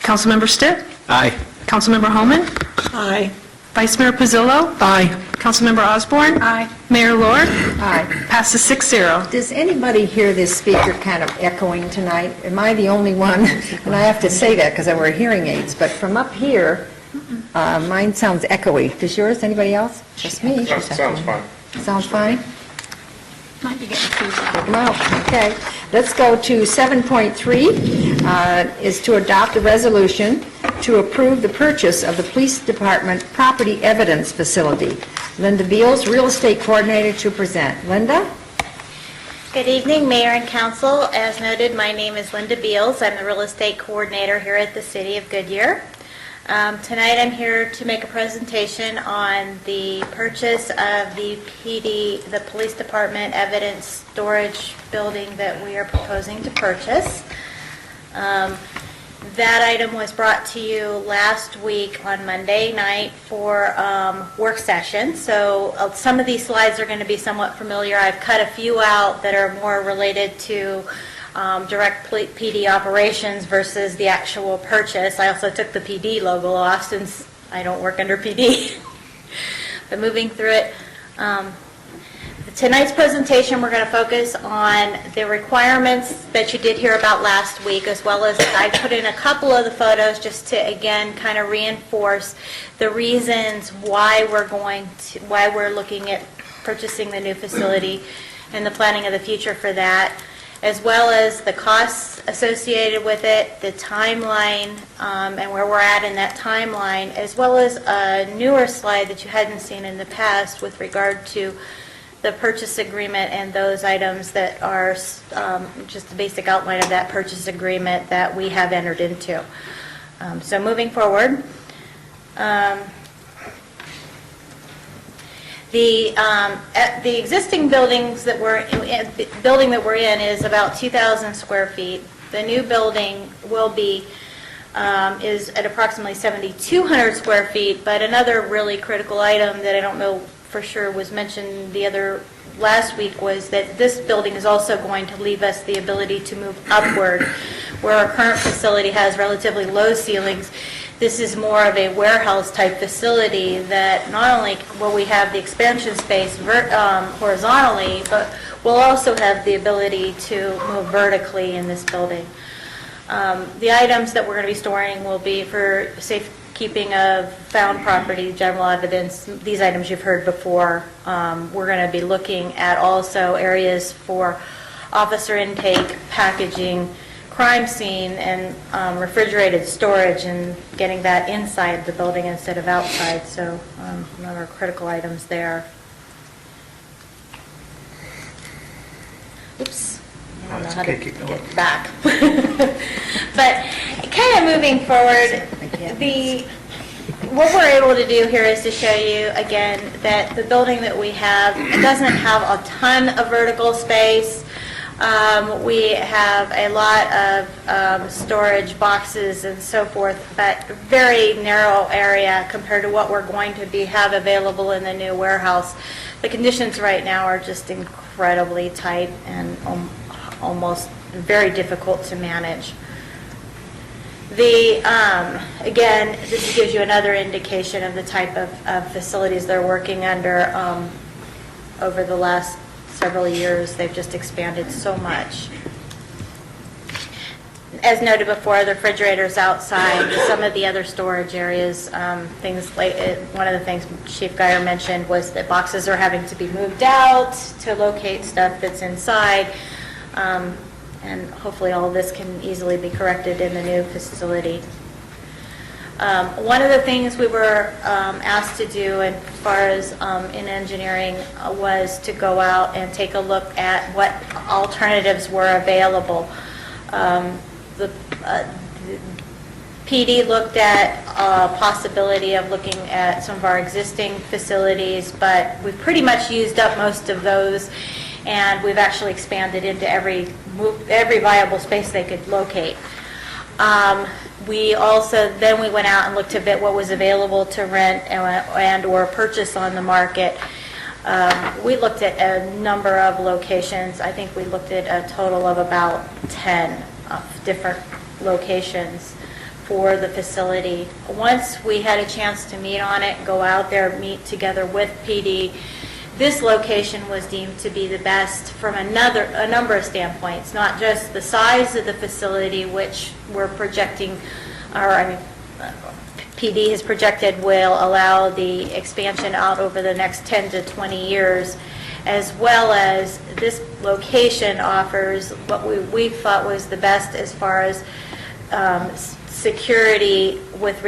Councilmember Stitt? Aye. Councilmember Holman? Aye. Vice Mayor Pizzillo? Aye. Councilmember Osborne? Aye. Mayor Lord? Aye. Passes 6-0. Does anybody hear this speaker kind of echoing tonight? Am I the only one? And I have to say that because I wear hearing aids, but from up here, mine sounds echoey. Does yours? Anybody else? Just me? Sounds fine. Sounds fine? Might be getting feedback. Well, okay. Let's go to 7.3, is to adopt a resolution to approve the purchase of the Police Department Property Evidence Facility. Linda Beals, Real Estate Coordinator, to present. Linda? Good evening, Mayor and Council. As noted, my name is Linda Beals. I'm the Real Estate Coordinator here at the City of Goodyear. Tonight I'm here to make a presentation on the purchase of the the Police Department Evidence Storage Building that we are proposing to purchase. That item was brought to you last week on Monday night for work session, so some of these slides are going to be somewhat familiar. I've cut a few out that are more related to direct PD operations versus the actual purchase. I also took the PD logo off since I don't work under PD. But moving through it, tonight's presentation we're going to focus on the requirements that you did hear about last week, as well as I put in a couple of the photos just to again kind of reinforce the reasons why we're looking at purchasing the new facility and the planning of the future for that, as well as the costs associated with it, the timeline, and where we're at in that timeline, as well as a newer slide that you hadn't seen in the past with regard to the purchase agreement and those items that are just the basic outline of that purchase agreement that we have entered into. So moving forward, the existing building that we're in is about 2,000 square feet. The new building will be is at approximately 7,200 square feet. But another really critical item that I don't know for sure was mentioned last week was that this building is also going to leave us the ability to move upward, where our current facility has relatively low ceilings. This is more of a warehouse type facility that not only will we have the expansion space horizontally, but we'll also have the ability to move vertically in this building. The items that we're going to be storing will be for safekeeping of found property, general evidence. These items you've heard before. We're going to be looking at also areas for officer intake, packaging, crime scene, and refrigerated storage, and getting that inside the building instead of outside. So another critical items there. Oops. I don't know how to get back. But kind of moving forward, what we're able to do here is to show you, again, that the building that we have doesn't have a ton of vertical space. We have a lot of storage boxes and so forth, but very narrow area compared to what we're going to have available in the new warehouse. The conditions right now are just incredibly tight and almost very difficult to manage. Again, this gives you another indication of the type of facilities they're working under. Over the last several years, they've just expanded so much. As noted before, the refrigerators outside, some of the other storage areas, things like, one of the things Chief Geyer mentioned was that boxes are having to be moved out to locate stuff that's inside. And hopefully all of this can easily be corrected in the new facility. One of the things we were asked to do as far as in engineering was to go out and take a look at what alternatives were available. The PD looked at possibility of looking at some of our existing facilities, but we've pretty much used up most of those, and we've actually expanded into every viable space they could locate. We went out and looked a bit what was available to rent and or purchase on the market. We looked at a number of locations. I think we looked at a total of about 10 different locations for the facility. Once we had a chance to meet on it, go out there, meet together with PD, this location was deemed to be the best from a number of standpoints, not just the size of the facility, which we're projecting, PD has projected will allow the expansion out over the next 10 to 20 years, as well as this location offers what we thought was the best as far as security with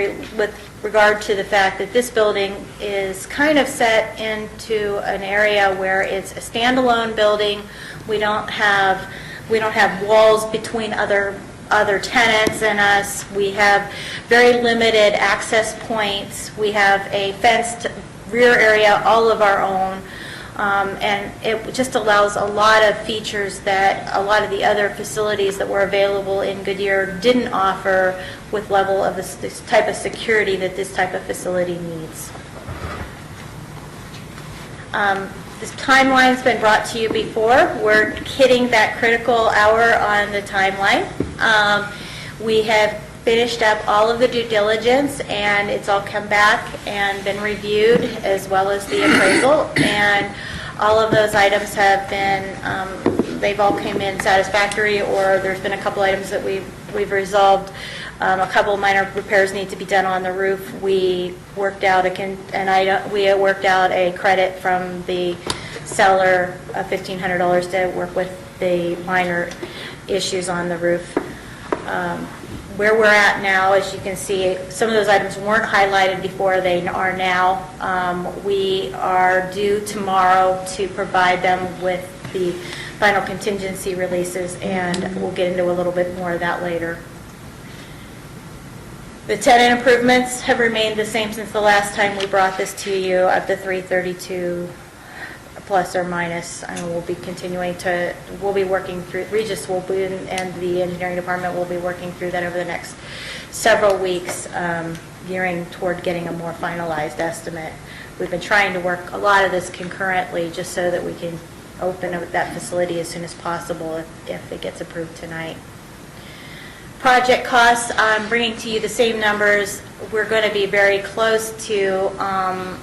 regard to the fact that this building is kind of set into an area where it's a standalone building. We don't have walls between other tenants and us. We have very limited access points. We have a fenced rear area all of our own. And it just allows a lot of features that a lot of the other facilities that were available in Goodyear didn't offer with level of this type of security that this type of facility needs. This timeline's been brought to you before. We're hitting that critical hour on the timeline. We have finished up all of the due diligence, and it's all come back and been reviewed, as well as the appraisal, and all of those items have been, they've all came in satisfactory, or there's been a couple items that we've resolved. A couple of minor repairs need to be done on the roof. We worked out a credit from the seller of $1,500 to work with the minor issues on the roof. Where we're at now, as you can see, some of those items weren't highlighted before, they are now. We are due tomorrow to provide them with the final contingency releases, and we'll get into a little bit more of that later. The tenant improvements have remained the same since the last time we brought this to you, up to 332 plus or minus. We'll be continuing to, we'll be working through, Regis will be, and the engineering department will be working through that over the next several weeks, gearing toward getting a more finalized estimate. We've been trying to work a lot of this concurrently just so that we can open up that facility as soon as possible if it gets approved tonight. Project costs, I'm bringing to you the same numbers. We're going to be very close to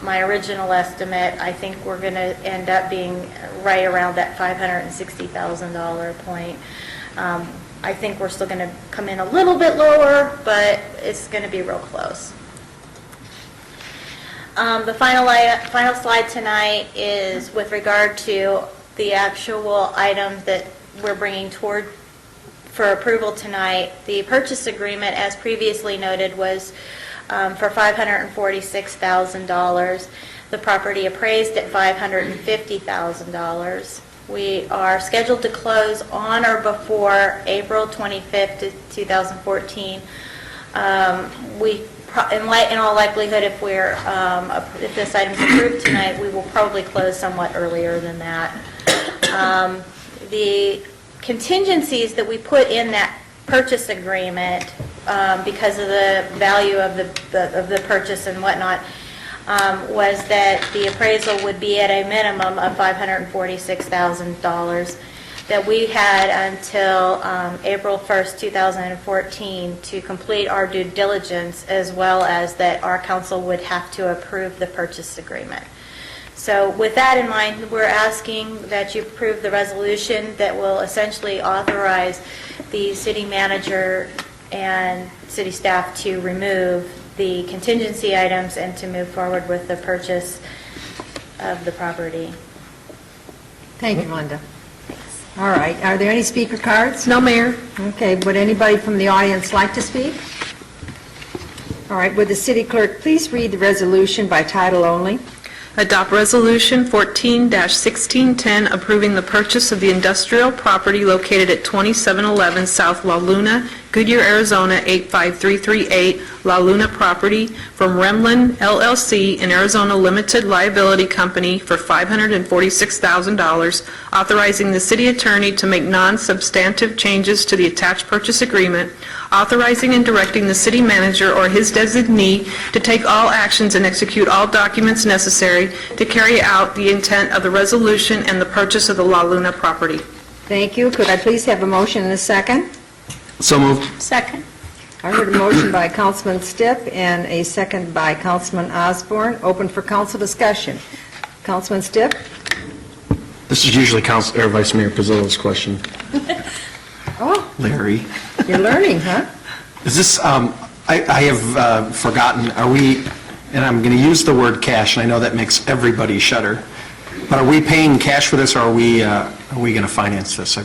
my original estimate. I think we're going to end up being right around that $560,000 point. I think we're still going to come in a little bit lower, but it's going to be real close. The final slide tonight is with regard to the actual items that we're bringing toward for approval tonight. The purchase agreement, as previously noted, was for $546,000. The property appraised at $550,000. We are scheduled to close on or before April 25th, 2014. In all likelihood, if this item is approved tonight, we will probably close somewhat earlier than that. The contingencies that we put in that purchase agreement, because of the value of the purchase and whatnot, was that the appraisal would be at a minimum of $546,000, that we had until April 1st, 2014 to complete our due diligence, as well as that our council would have to approve the purchase agreement. So with that in mind, we're asking that you approve the resolution that will essentially authorize the city manager and city staff to remove the contingency items and to move forward with the purchase of the property. Thank you, Linda. All right, are there any speaker cards? No, Mayor. Okay, would anybody from the audience like to speak? All right, would the city clerk please read the resolution by title only? Adopt Resolution 14-1610 approving the purchase of the industrial property located at 2711 South La Luna, Goodyear, Arizona 85338, La Luna property from Remlin LLC and Arizona Limited Liability Company for $546,000, authorizing the city attorney to make non-substantive changes to the attached purchase agreement, authorizing and directing the city manager or his designee to take all actions and execute all documents necessary to carry out the intent of the resolution and the purchase of the La Luna property. Thank you. Could I please have a motion and a second? So moved. Second. I heard a motion by Councilman Stipp and a second by Councilman Osborne. Open for council discussion. Councilman Stipp? This is usually Vice Mayor Pizzolo's question. Oh, Larry. you're learning, huh? Is this, I have forgotten, are we, and I'm going to use the word cash, and I know that makes everybody shudder, but are we paying cash for this, or are we going to finance this?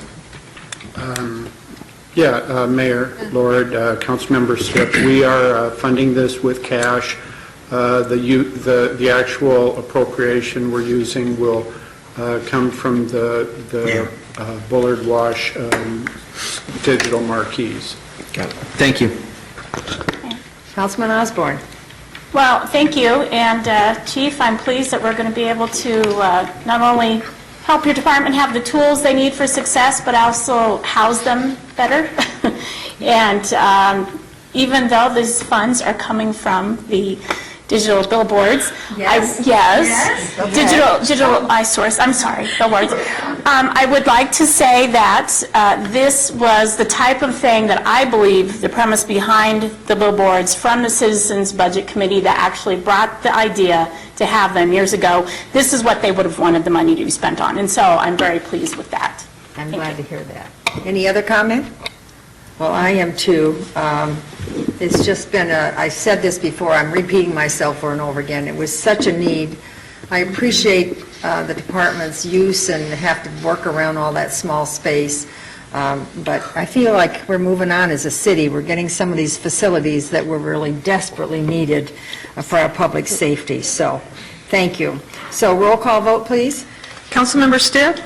Mayor, Lord, Councilmember Stipp, we are funding this with cash. The actual appropriation we're using will come from the Bullard Wash digital marquees. Got it. Thank you. Councilman Osborne? Well, thank you, and Chief, I'm pleased that we're going to be able to not only help your department have the tools they need for success, but also house them better. And even though these funds are coming from the digital billboards. Yes. Yes. Okay. Digital iSource, I'm sorry, billboards. I would like to say that this was the type of thing that I believe the premise behind the billboards from the Citizens Budget Committee that actually brought the idea to have them years ago. This is what they would have wanted the money to be spent on, and so I'm very pleased with that. I'm glad to hear that. Any other comment? Well, I am too. It's just been I said this before, I'm repeating myself over and over again. It was such a need. I appreciate the department's use and have to work around all that small space. But I feel like we're moving on as a city. We're getting some of these facilities that were really desperately needed for our public safety. So, thank you. So, roll call vote, please. Councilmember Stipp?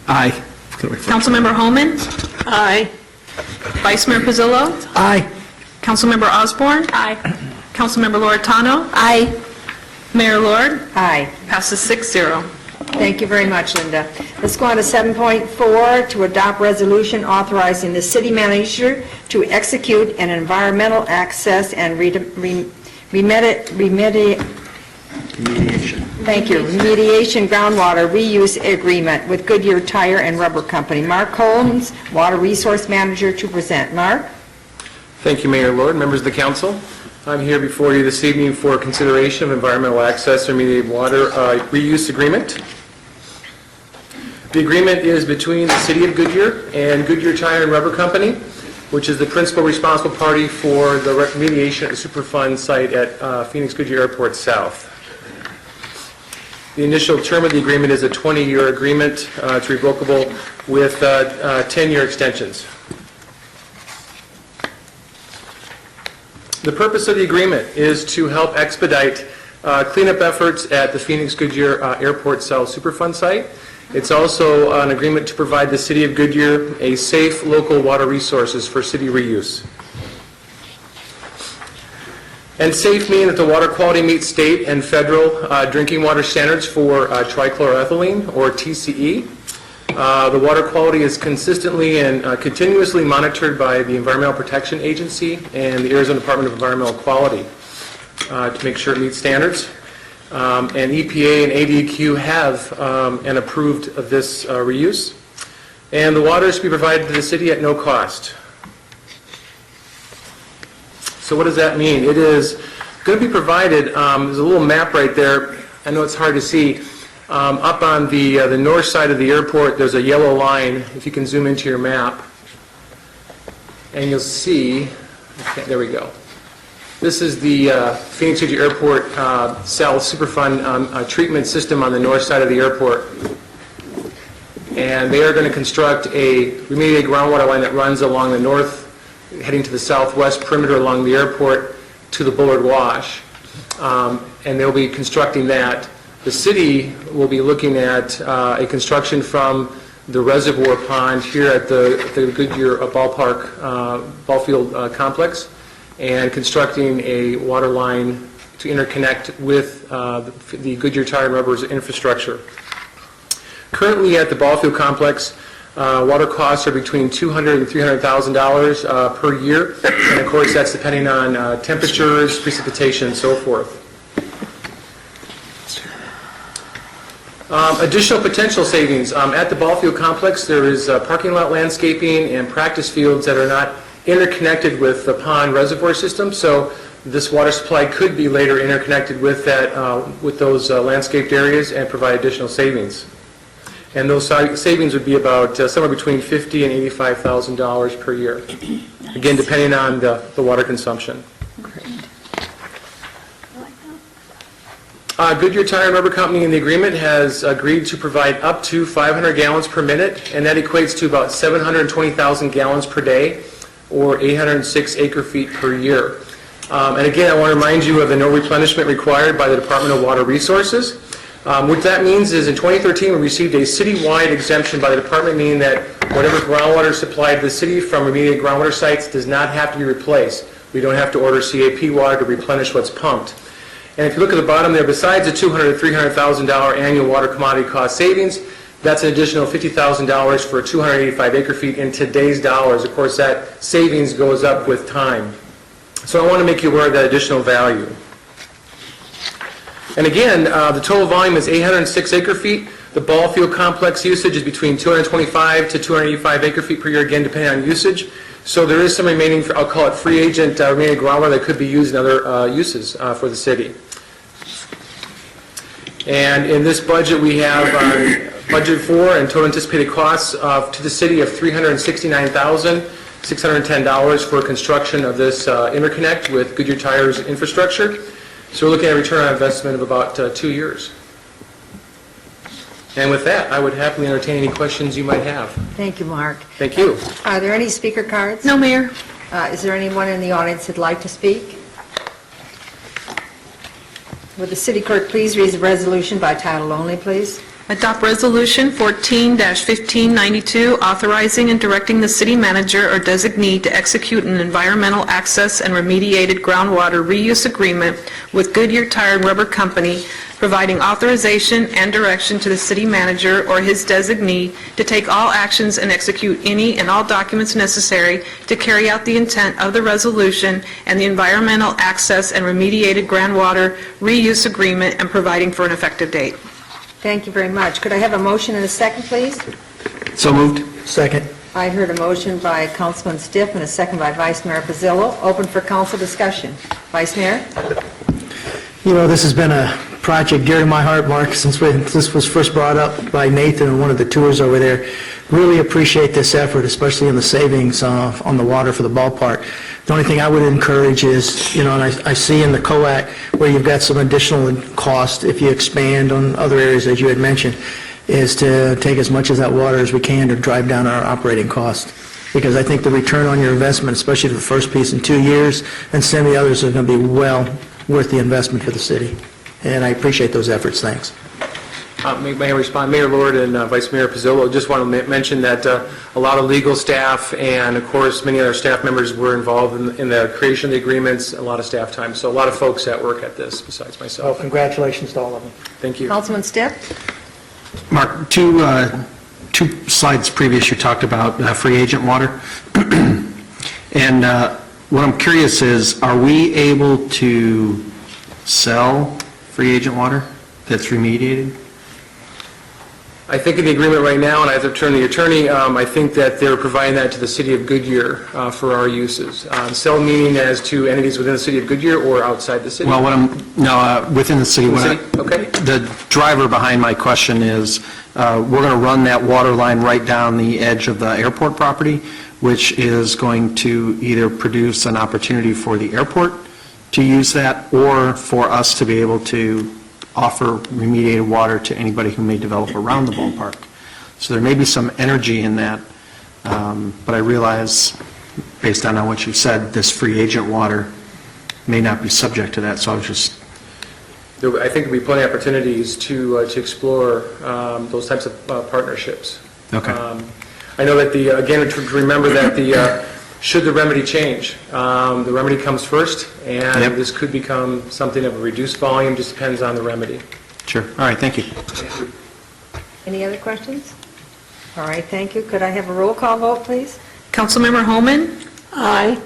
Aye. Councilmember Holman? Aye. Vice Mayor Pizzolo? Aye. Councilmember Osborne? Aye. Councilmember Loretano? Aye. Mayor Lord? Aye. Passes 6-0. Thank you very much, Linda. Let's go on to 7.4, to adopt resolution authorizing the city manager to execute an environmental access and remediation groundwater reuse agreement with Goodyear Tire and Rubber Company. Mark Holmes, Water Resource Manager, to present. Mark? Thank you, Mayor Lord, members of the council. I'm here before you this evening for consideration of environmental access and remediated water reuse agreement. The agreement is between the City of Goodyear and Goodyear Tire and Rubber Company, which is the principal responsible party for the remediation at the Superfund site at Phoenix Goodyear Airport South. The initial term of the agreement is a 20-year agreement. It's revocable with 10-year extensions. The purpose of the agreement is to help expedite cleanup efforts at the Phoenix Goodyear Airport South Superfund site. It's also an agreement to provide the City of Goodyear a safe local water resources for city reuse. And safe meaning that the water quality meets state and federal drinking water standards for trichloroethylene, or TCE. The water quality is consistently and continuously monitored by the Environmental Protection Agency and the Arizona Department of Environmental Quality to make sure it meets standards. And EPA and ADQ have and approved of this reuse. And the water is to be provided to the city at no cost. So what does that mean? It is going to be provided, there's a little map right there. I know it's hard to see. Up on the north side of the airport, there's a yellow line, if you can zoom into your map. And you'll see, okay, there we go. This is the Phoenix Goodyear Airport South Superfund treatment system on the north side of the airport. And they are going to construct a remediated groundwater line that runs along the north, heading to the southwest perimeter along the airport to the Bullard Wash. And they'll be constructing that. The city will be looking at a construction from the reservoir pond here at the Goodyear ball field complex, and constructing a water line to interconnect with the Goodyear Tire and Rubber's infrastructure. Currently at the ball field complex, water costs are between $200,000 and $300,000 per year, and of course that's depending on temperatures, precipitation, and so forth. Additional potential savings. At the ball field complex, there is parking lot landscaping and practice fields that are not interconnected with the pond reservoir system, so this water supply could be later interconnected with those landscaped areas and provide additional savings. And those savings would be about somewhere between $50,000 and $85,000 per year, again depending on the water consumption. Goodyear Tire and Rubber Company in the agreement has agreed to provide up to 500 gallons per minute, and that equates to about 720,000 gallons per day, or 806 acre-feet per year. And again, I want to remind you of the no replenishment required by the Department of Water Resources. What that means is in 2013, we received a citywide exemption by the department, meaning that whatever groundwater supplied to the city from remediated groundwater sites does not have to be replaced. We don't have to order CAP water to replenish what's pumped. And if you look at the bottom there, besides the $200,000 to $300,000 annual water commodity cost savings, that's an additional $50,000 for 285 acre-feet in today's dollars. Of course, that savings goes up with time. So I want to make you aware of that additional value. And again, the total volume is 806 acre-feet. The ball field complex usage is between 225 to 285 acre-feet per year, again, depending on usage. So there is some remaining, I'll call it free agent remaining groundwater that could be used in other uses for the city. And in this budget, we have budgeted for and total anticipated costs to the city of $369,610 for construction of this interconnect with Goodyear Tire's infrastructure. So we're looking at a return on investment of about 2 years. And with that, I would happily entertain any questions you might have. Thank you, Mark. Thank you. Are there any speaker cards? No, Mayor. Is there anyone in the audience that'd like to speak? Would the city clerk please read the resolution by title only, please? Adopt Resolution 14-1592, authorizing and directing the city manager or designee to execute an environmental access and remediated groundwater reuse agreement with Goodyear Tire and Rubber Company, providing authorization and direction to the city manager or his designee to take all actions and execute any and all documents necessary to carry out the intent of the resolution and the environmental access and remediated groundwater reuse agreement, and providing for an effective date. Thank you very much. Could I have a motion and a second, please? So moved. Second. I heard a motion by Councilman Stiff and a second by Vice Mayor Pizzillo. Open for council discussion. Vice Mayor? You know, this has been a project dear to my heart, Mark, since this was first brought up by Nathan in one of the tours over there. Really appreciate this effort, especially in the savings on the water for the ballpark. The only thing I would encourage is, and I see in the COAC where you've got some additional cost if you expand on other areas, as you had mentioned, is to take as much of that water as we can to drive down our operating cost. Because I think the return on your investment, especially for the first piece in 2 years, and some of the others are going to be well worth the investment for the city. And I appreciate those efforts. Thanks. May I respond? Mayor Lord and Vice Mayor Pizzolo, just want to mention that a lot of legal staff and, of course, many other staff members were involved in the creation of the agreements, a lot of staff time. So a lot of folks that work at this besides myself. Well, congratulations to all of them. Thank you. Councilman Stipp? Mark, two slides previous, you talked about free agent water. And what I'm curious is, are we able to sell free agent water that's remediated? I think in the agreement right now, and I have to turn to the attorney, I think that they're providing that to the city of Goodyear for our uses. Sell meaning as to entities within the city of Goodyear or outside the city? Well, within the city. Okay. The driver behind my question is, we're going to run that water line right down the edge of the airport property, which is going to either produce an opportunity for the airport to use that, or for us to be able to offer remediated water to anybody who may develop around the ballpark. So there may be some energy in that, but I realize, based on what you said, this free agent water may not be subject to that, so I was just... I think there'll be plenty of opportunities to explore those types of partnerships. Okay. I know that again, to remember that should the remedy change, the remedy comes first, and this could become something of a reduced volume, just depends on the remedy. Sure. All right, thank you. Any other questions? All right, thank you. Could I have a roll call vote, please? Councilmember Holman? Aye.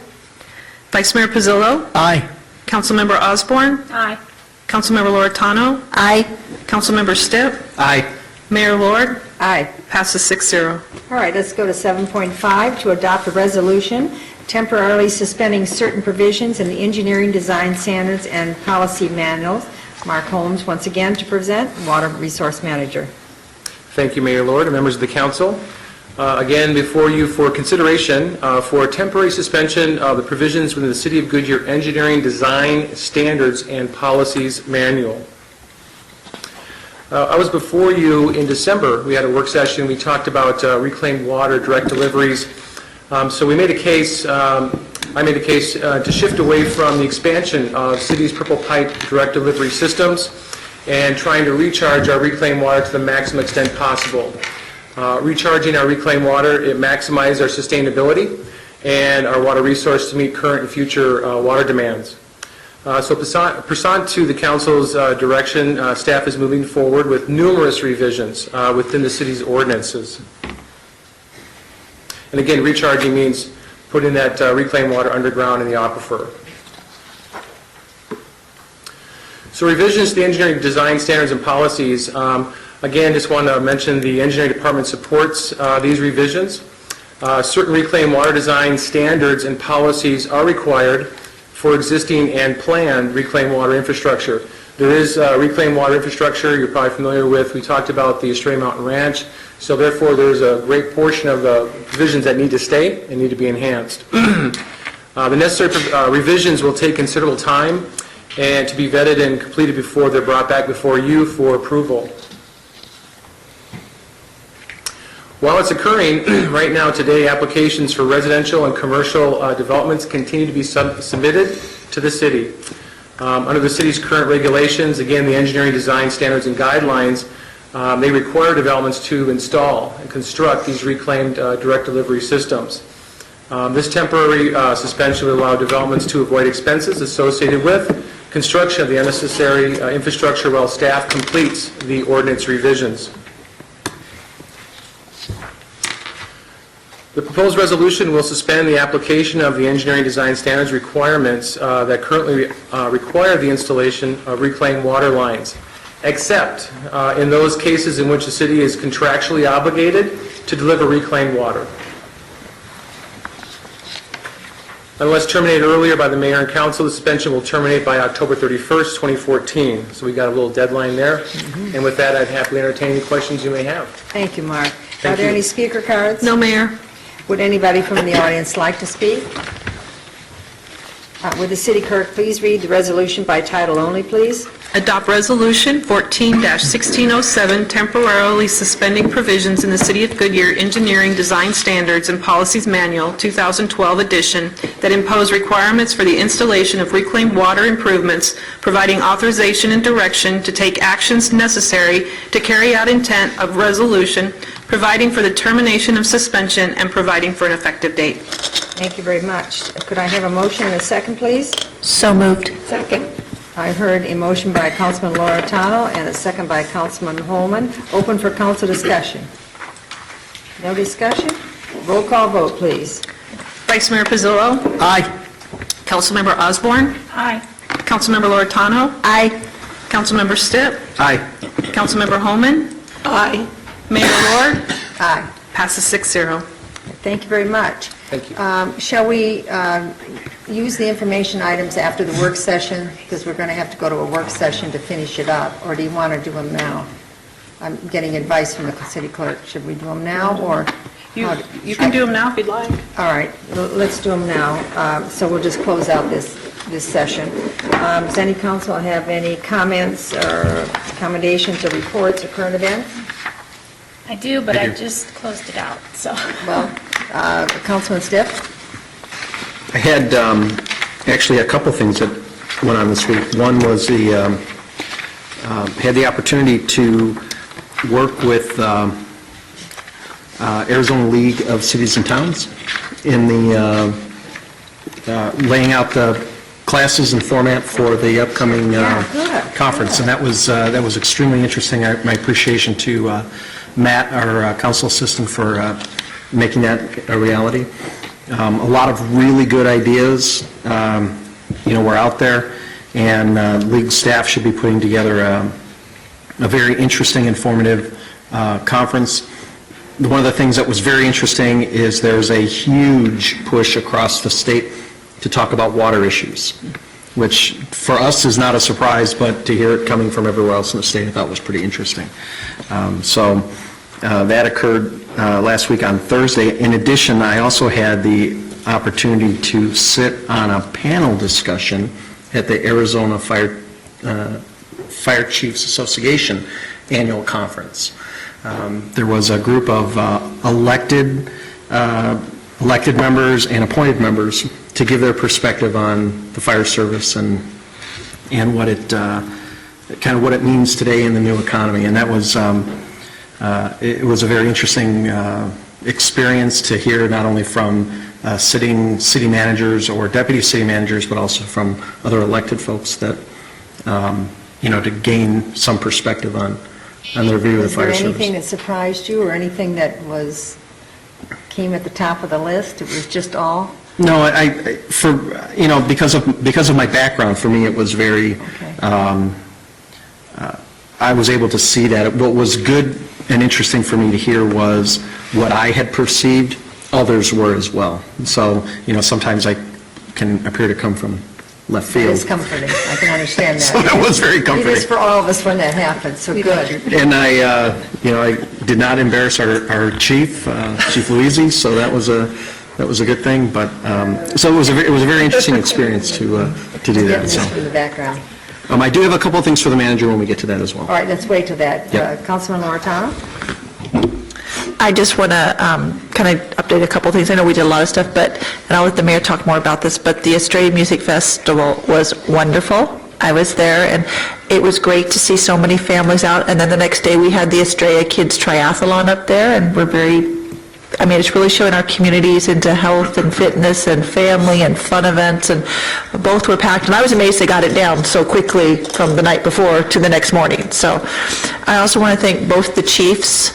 Vice Mayor Pizzolo? Aye. Councilmember Osborne? Aye. Councilmember Loretano? Aye. Councilmember Stipp? Aye. Mayor Lord? Aye. Passes 6-0. All right, let's go to 7.5, to adopt a resolution temporarily suspending certain provisions in the engineering design standards and policy manuals. Mark Holmes, once again, to present, Water Resource Manager. Thank you, Mayor Lord and members of the council. Again, before you for consideration for a temporary suspension of the provisions within the City of Goodyear Engineering Design Standards and Policies Manual. I was before you in December. We had a work session. We talked about reclaimed water, direct deliveries. So we made a case, I made a case to shift away from the expansion of city's purple pipe direct delivery systems and trying to recharge our reclaimed water to the maximum extent possible. Recharging our reclaimed water, it maximizes our sustainability and our water resource to meet current and future water demands. So pursuant to the council's direction, staff is moving forward with numerous revisions within the city's ordinances. And again, recharging means putting that reclaimed water underground in the aquifer. So revisions to the engineering design standards and policies. Again, just want to mention the engineering department supports these revisions. Certain reclaimed water design standards and policies are required for existing and planned reclaimed water infrastructure. There is reclaimed water infrastructure you're probably familiar with. We talked about the Estrella Mountain Ranch. So therefore, there's a great portion of the provisions that need to stay and need to be enhanced. The necessary revisions will take considerable time and to be vetted and completed before they're brought back before you for approval. While it's occurring right now today, applications for residential and commercial developments continue to be submitted to the city. Under the city's current regulations, again, the engineering design standards and guidelines, they require developments to install and construct these reclaimed direct delivery systems. This temporary suspension will allow developments to avoid expenses associated with construction of the unnecessary infrastructure while staff completes the ordinance revisions. The proposed resolution will suspend the application of the engineering design standards requirements that currently require the installation of reclaimed water lines, except in those cases in which the city is contractually obligated to deliver reclaimed water. Unless terminated earlier by the mayor and council, the suspension will terminate by October 31st, 2014. So we got a little deadline there. And with that, I'd happily entertain any questions you may have. Thank you, Mark. Are Thank there you. any speaker cards? No, Mayor. Would anybody from the audience like to speak? Would the city clerk please read the resolution by title only, please? Adopt Resolution 14-1607, temporarily suspending provisions in the City of Goodyear Engineering Design Standards and Policies Manual, 2012 edition, that impose requirements for the installation of reclaimed water improvements, providing authorization and direction to take actions necessary to carry out intent of resolution, providing for the termination of suspension, and providing for an effective date. Thank you very much. Could I have a motion and a second, please? So moved. Second. I heard a motion by Councilman Loretano and a second by Councilman Holman. Open for council discussion. No discussion? Roll call vote, please. Vice Mayor Pizzillo? Aye. Councilmember Osborne? Aye. Councilmember Loretano? Aye. Councilmember Stipp? Aye. Councilmember Holman? Aye. Mayor Lord? Aye. Passes 6-0. Thank you very much. Thank you. Shall we use the information items after the work session? Because we're going to have to go to a work session to finish it up. Or do you want to do them now? I'm getting advice from the city clerk. Should we do them now, or? You can do them now if you'd like. All right, let's do them now. So we'll just close out this session. Does any council have any comments or accommodations or reports or current events? I do, but I just closed it out, so. Well, Councilman Stipp? I had actually a couple things that went on this week. One was had the opportunity to work with Arizona League of Cities and Towns in the laying out the classes and format for the upcoming conference, and that was extremely interesting. My appreciation to Matt, our council assistant, for making that a reality. A lot of really good ideas, were out there, and league staff should be putting together a very interesting, informative conference. One of the things that was very interesting is there's a huge push across the state to talk about water issues, which for us is not a surprise, but to hear it coming from everywhere else in the state I thought was pretty interesting. That occurred last week on Thursday. In addition, I also had the opportunity to sit on a panel discussion at the Arizona Fire Chiefs Association annual conference. There was a group of elected members and appointed members to give their perspective on the fire service and what it kind of what it means today in the new economy. And that was it was a very interesting experience to hear, not only from sitting city managers or deputy city managers, but also from other elected folks that to gain some perspective on their view of the fire Was there service. anything that surprised you, or anything that came at the top of the list? It was just all? No, because of my background, for me, it was very, I was able to see that. What was good and interesting for me to hear was what I had perceived, others were as well. So, sometimes I can appear to come from left field. It is comforting, I can understand that. So that was very comforting. It is for all of us when that happens, so good. And I did not embarrass our chief, Chief Luisi, so that was a good thing. But so it was a very interesting experience to do that. Getting So this from the background. I do have a couple of things for the manager when we get to that as well. All right, let's wait till that. Yep. Councilman Loretano? I just want to kind of update a couple things. I know we did a lot of stuff, and I'll let the mayor talk more about this, but the Estrella Music Festival was wonderful. I was there, and it was great to see so many families out. And then the next day, we had the Estrella Kids Triathlon up there, and it's really showing our communities into health and fitness and family and fun events, and both were packed. And I was amazed they got it down so quickly from the night before to the next morning. So I also want to thank both the chiefs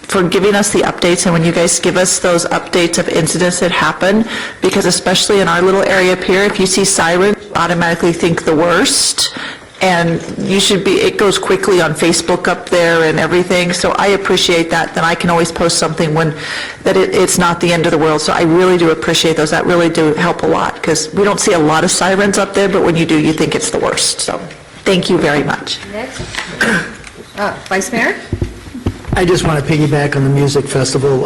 for giving us the updates, and when you guys give us those updates of incidents that happen, because especially in our little area up here, if you see sirens, you automatically think the worst, and you should be, it goes quickly on Facebook up there and everything, so I appreciate that. Then I can always post something when, that it's not the end of the world, so I really do appreciate those. That really do help a lot, because we don't see a lot of sirens up there, but when you do, you think it's the worst, so thank you very much. Next. Vice Mayor? I just want to piggyback on the music festival.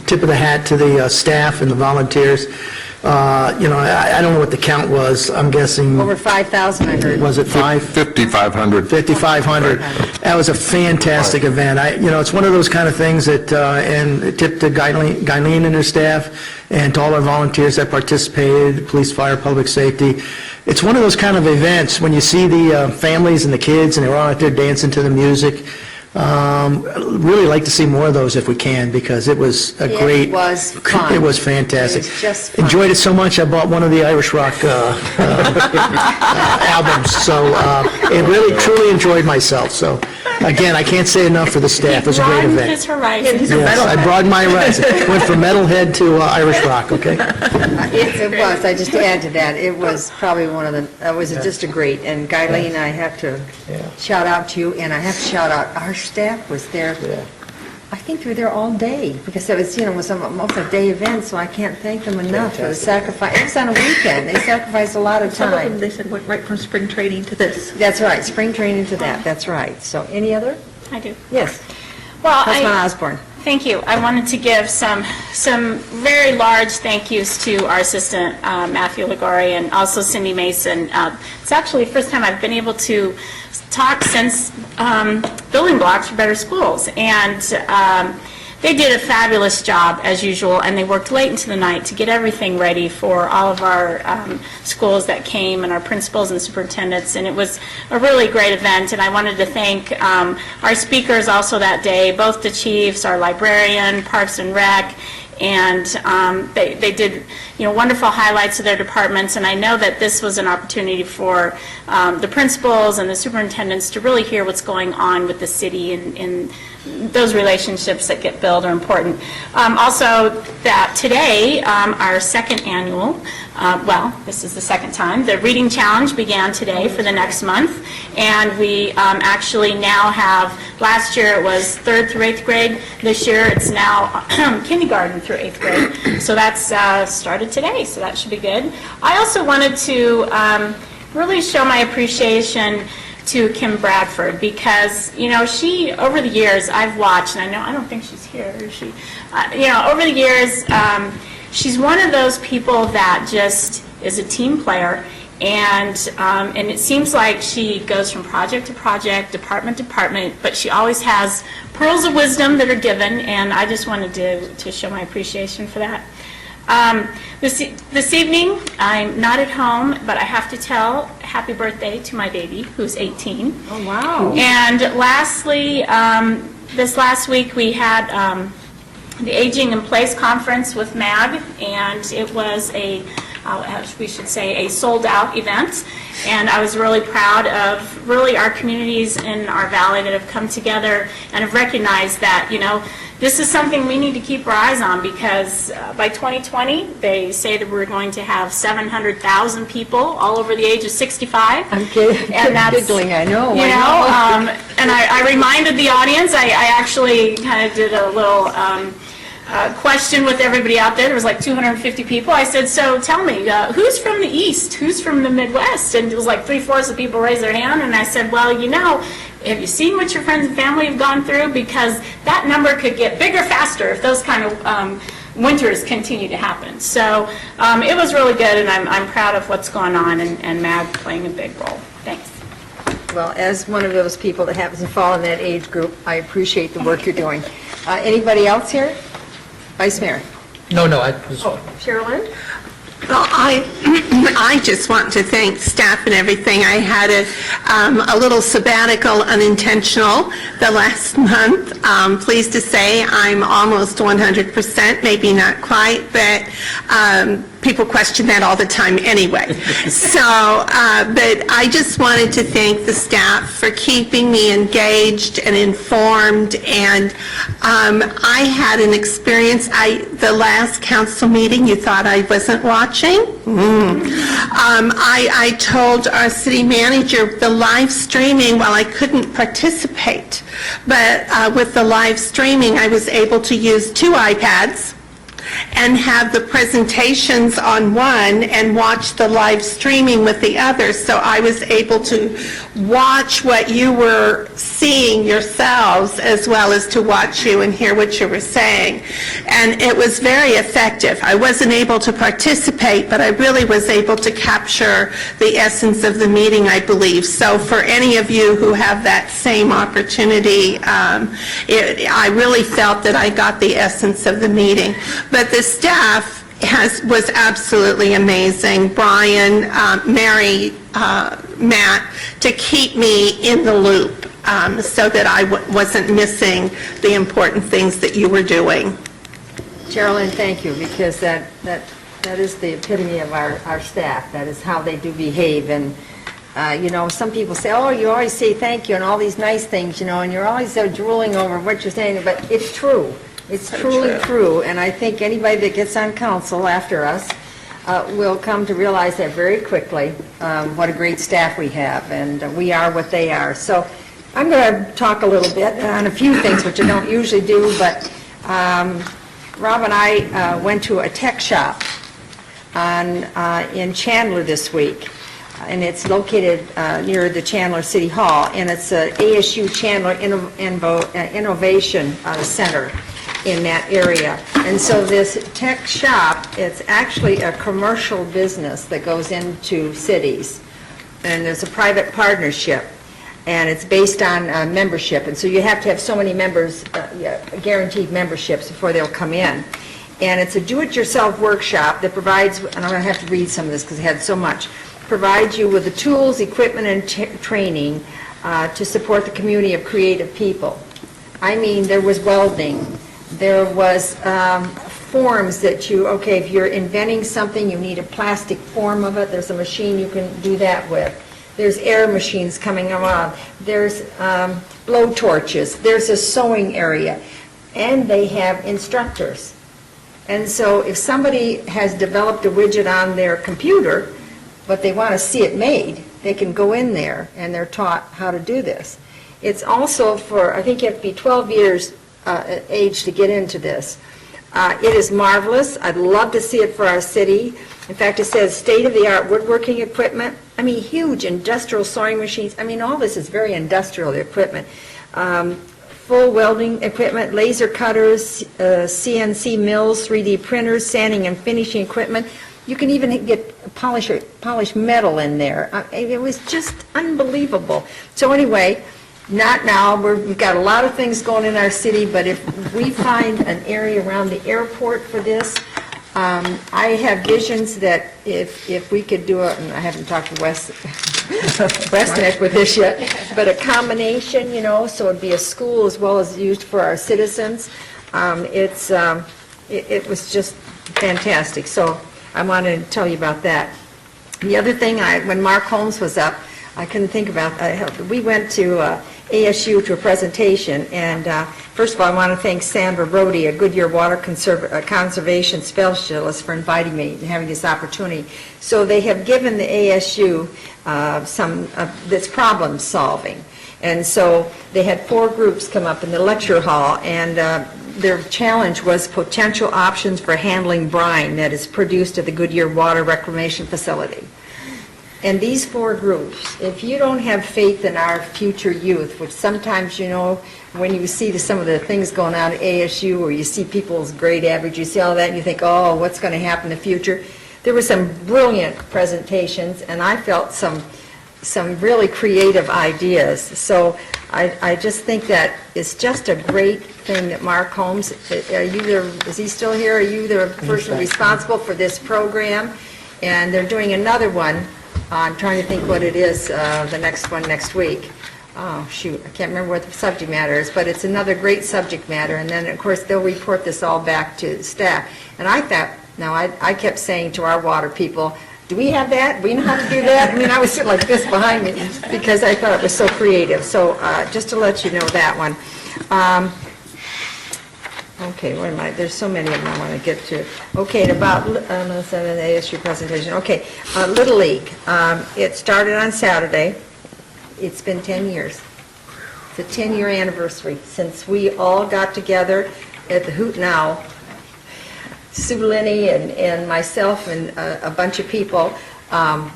Tip of the hat to the staff and the volunteers. I don't know what the count was. I'm guessing... Over 5,000, I heard. Was it 5,500. 5,500. That was a fantastic event. It's one of those kind of things that, and tip to Guyleen and her staff, and to all our volunteers that participated, police, fire, public safety. It's one of those kind of events when you see the families and the kids, and they're all out there dancing to the music. Really like to see more of those if we can, because it was a great... It was fun. It was fantastic. It was just fun. Enjoyed it so much, I bought one of the Irish rock albums. So it really, truly enjoyed myself. So again, I can't say enough for the staff. It was a great event. His horizons. Yes, I broadened my horizon. Went from metalhead to Irish rock, okay? It was, I just to add to that, it was probably one of the, it was just a great, and Guyleen, I have to shout out to you, and I have to shout out, our staff was there, I think they were there all day, because it was, was a multi-day event, so I can't thank them enough for the sacrifice. It was on a weekend, they sacrificed a lot of Some of them, time. they said, went right from spring training to this. That's right, spring training to that, that's right. So, any other? I do. Yes. Well, Councilman Osborne. Thank you. I wanted to give some very large thank yous to our assistant, Matthew Ligori, and also Cindy Mason. It's actually the first time I've been able to talk since Building Blocks for Better Schools. And they did a fabulous job, as usual, and they worked late into the night to get everything ready for all of our schools that came, and our principals and superintendents, and it was a really great event. And I wanted to thank our speakers also that day, both the chiefs, our librarian, Parks and Rec, and they did wonderful highlights of their departments, and I know that this was an opportunity for the principals and the superintendents to really hear what's going on with the city, and those relationships that get built are important. Also, that today, our second annual, this is the second time, the Reading Challenge began today for the next month, and we actually now have, last year it was 3rd through 8th grade, this year it's now kindergarten through 8th grade, so that's started today, so that should be good. I also wanted to really show my appreciation to Kim Bradford, because, she, over the years, I've watched, and I don't think she's here, is she? Over the years, she's one of those people that just is a team player, and it seems like she goes from project to project, department to department, but she always has pearls of wisdom that are given, and I just wanted to show my appreciation for that. This evening, I'm not at home, but I have to tell happy birthday to my baby, who's 18. Oh, wow. And lastly, this last week, we had the Aging in Place Conference with MAG, and it was we should say, a sold-out event. And I was really proud of our communities in our valley that have come together and have recognized that, this is something we need to keep our eyes on, because by 2020, they say that we're going to have 700,000 people all over the age of 65. I'm kidding. And that's, giggling, I know. And I reminded the audience, I actually kind of did a little question with everybody out there. There was like 250 people. I said, so tell me, who's from the East? Who's from the Midwest? And it was like 3/4 of people raised their hand. And I said, well, have you seen what your friends and family have gone through? Because that number could get bigger faster if those kind of winters continue to happen. So it was really good, and I'm proud of what's going on, and MAG playing a big role. Thanks. Well, as one of those people that happens to fall in that age group, I appreciate the work you're doing. Anybody else here? Vice Mayor? No, Sherilyn? Well, I just want to thank staff and everything. I had a little sabbatical, unintentional, the last month. Pleased to say I'm almost 100%, maybe not quite, but people question that all the time anyway. So, but I just wanted to thank the staff for keeping me engaged and informed, and I had an experience, the last council meeting, you thought I wasn't watching? I told our city manager the live streaming, while I couldn't participate, but with the live streaming, I was able to use 2 iPads and have the presentations on one and watch the live streaming with the other. So I was able to watch what you were seeing yourselves as well as to watch you and hear what you were saying. And it was very effective. I wasn't able to participate, but I really was able to capture the essence of the meeting, I believe. So for any of you who have that same opportunity, I really felt that I got the essence of the meeting. But the staff was absolutely amazing. Brian, Mary, Matt, to keep me in the loop so that I wasn't missing the important things that you were doing. Geraldine, thank you, because that is the epitome of our staff. That is how they do behave. And, you know, some people say, oh, you always say thank you and all these nice things, you know, and you're always drooling over what you're saying, but it's true. It's truly true, and I think anybody that gets on council after us will come to realize that very quickly, what a great staff we have, and we are what they are. So I'm going to talk a little bit on a few things, which I don't usually do, but Rob and I went to a tech shop in Chandler this week, and it's located near the Chandler City Hall, and it's a ASU Chandler Innovation Center in that area. And so this tech shop, it's actually a commercial business that goes into cities. And there's a private partnership, and it's based on membership. And so you have to have so many members, guaranteed memberships before they'll come in. And it's a do-it-yourself workshop that provides, and I'm going to have to read some of this because it had so much, provides you with the tools, equipment, and training to support the community of creative people. I mean, there was welding. There was forms that okay, if you're inventing something, you need a plastic form of it, there's a machine you can do that with. There's air machines coming around. There's blow torches. There's a sewing area. And they have instructors. And so if somebody has developed a widget on their computer, but they want to see it made, they can go in there and they're taught how to do this. It's also for, I think you have to be 12 years age to get into this. It is marvelous. I'd love to see it for our city. In fact, it says state-of-the-art woodworking equipment. I mean, huge industrial sewing machines. I mean, all this is very industrial, the equipment. Full welding equipment, laser cutters, CNC mills, 3D printers, sanding and finishing equipment. You can even get polished metal in there. It was just unbelievable. So anyway, not now. We've got a lot of things going in our city, but if we find an area around the airport for this, I have visions that if we could do and I haven't talked to Westneck with this yet, but a combination, you know, so it'd be a school as well as used for our citizens. It was just fantastic. So I wanted to tell you about that. The other thing, when Mark Holmes was up, I couldn't think about, we went to ASU to a presentation, and first of all, I want to thank Sandra Brody, a Goodyear Water Conservation Specialist, for inviting me and having this opportunity. So they have given the ASU this problem solving. And so they had 4 groups come up in the lecture hall, and their challenge was potential options for handling brine that is produced at the Goodyear Water Reclamation Facility. And these 4 groups, if you don't have faith in our future youth, which sometimes, you know, when you see some of the things going on at ASU, or you see people's grade average, you see all that, and you think, oh, what's going to happen in the future? There were some brilliant presentations, and I felt some really creative ideas. So I just think that it's just a great thing that Mark Holmes, is he still here? Are you the person responsible for this program? And they're doing another one. I'm trying to think what it is, the next one next week. Oh, shoot, I can't remember what the subject matter is, but it's another great subject matter. And then, of course, they'll report this all back to staff. And I thought Now, I kept saying to our water people, do we have that? Do we know how to do that? I mean, I was sitting like this behind me because I thought it was so creative. So just to let you know that one. Okay, what am I, there's so many of them I want to get to. Okay, and about, ASU presentation. Okay, Little League. It started on Saturday. It's been 10 years. It's a 10-year anniversary since we all got together at the Hoot Now. Sue Linney and myself and a bunch of people got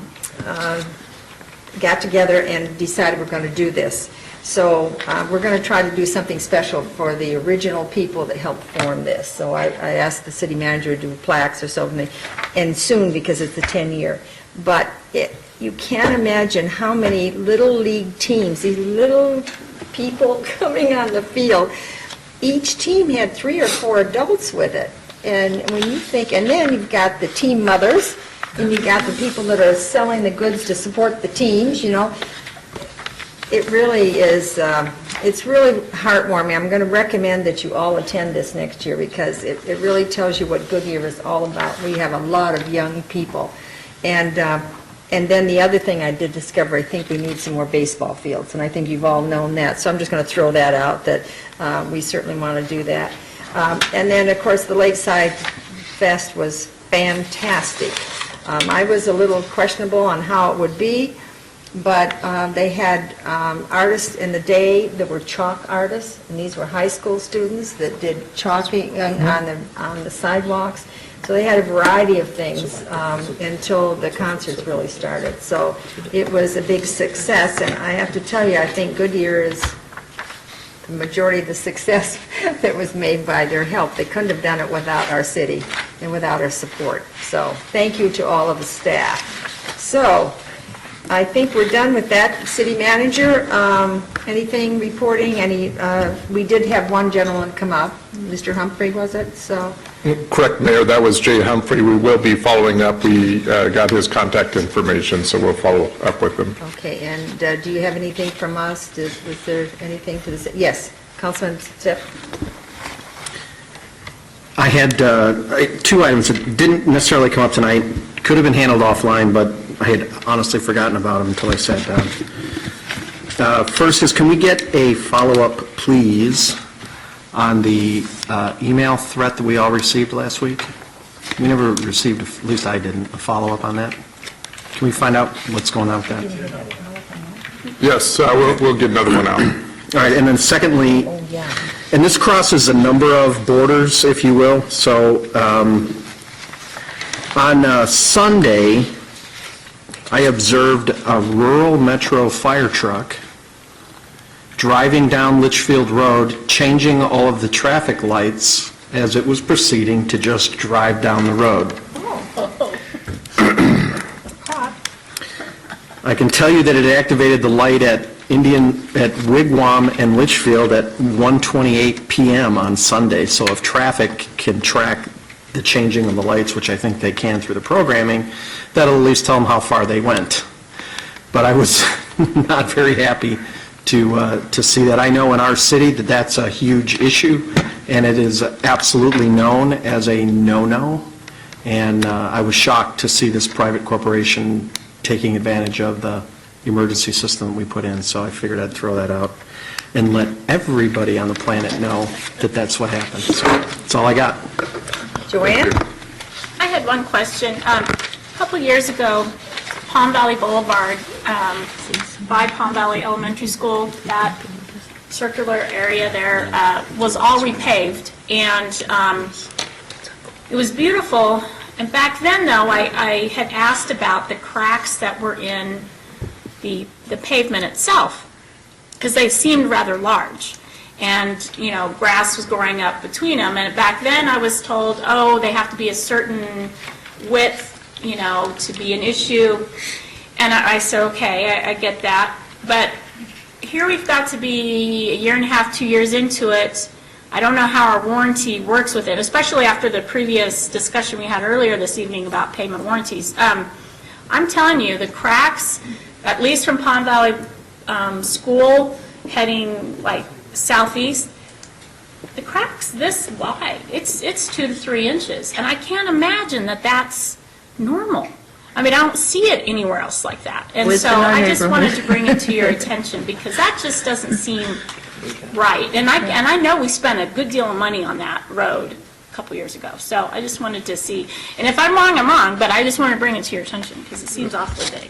together and decided we're going to do this. So we're going to try to do something special for the original people that helped form this. So I asked the city manager to do plaques or something, and soon because it's a 10-year. But you can't imagine how many Little League teams, these little people coming on the field, each team had 3 or 4 adults with it. And when you think, and then you've got the team mothers, and you've got the people that are selling the goods to support the teams, you know. It really is, it's really heartwarming. I'm going to recommend that you all attend this next year because it really tells you what Goodyear is all about. We have a lot of young people. And then the other thing I did discover, I think we need some more baseball fields, and I think you've all known that. So I'm just going to throw that out, that we certainly want to do that. And then, of course, the Lakeside Fest was fantastic. I was a little questionable on how it would be, but they had artists in the day that were chalk artists, and these were high school students that did chalking on the sidewalks. So they had a variety of things until the concerts really started. So it was a big success, and I have to tell you, I think Goodyear is the majority of the success that was made by their help. They couldn't have done it without our city and without our support. So thank you to all of the staff. So I think we're done with that. City manager, anything reporting? We did have one gentleman come up, Mr. Humphrey, was it? So. Correct, Mayor, that was Jay Humphrey. We will be following up. We got his contact information, so we'll follow up with him. Okay, and do you have anything from us? Was there anything to the, yes, Councilman Stipp? I had 2 items that didn't necessarily come up tonight, could have been handled offline, but I had honestly forgotten about them until I sat down. First is, can we get a follow-up, please, on the email threat that we all received last week? We never received, at least I didn't, a follow-up on that. Can we find out what's going on with that? Yes, we'll get another one out. All right, and then secondly, and this crosses a number of borders, if you will. So on Sunday, I observed a rural metro fire truck driving down Litchfield Road, changing all of the traffic lights as it was proceeding to just drive down the road. I can tell you that it activated the light at Wigwam and Litchfield at 1:28 p.m. on Sunday. So if traffic can track the changing of the lights, which I think they can through the programming, that'll at least tell them how far they went. But I was not very happy to see that. I know in our city that that's a huge issue, and it is absolutely known as a no-no. And I was shocked to see this private corporation taking advantage of the emergency system that we put in. So I figured I'd throw that out and let everybody on the planet know that that's what happened. So that's all I got. Joanne? I had one question. A couple years ago, Palm Valley Boulevard, by Palm Valley Elementary School, that circular area there was all repaved, and it was beautiful. And back then, though, I had asked about the cracks that were in the pavement itself, because they seemed rather large. And, you know, grass was growing up between them. And back then, I was told, oh, they have to be a certain width, you know, to be an issue. And I said, okay, I get that. But here we've got to be a year and a half, 2 years into it. I don't know how our warranty works with it, especially after the previous discussion we had earlier this evening about payment warranties. I'm telling you, the cracks, at least from Palm Valley School, heading like southeast, the crack's this wide. It's 2 to 3 inches, and I can't imagine that that's normal. I mean, I don't see it anywhere else like that. And Within so our I just wanted neighborhood. to bring it to your attention, because that just doesn't seem right. And I know we spent a good deal of money on that road a couple years ago, so I just wanted to see, and if I'm wrong, I'm wrong, but I just want to bring it to your attention, because it seems awfully big.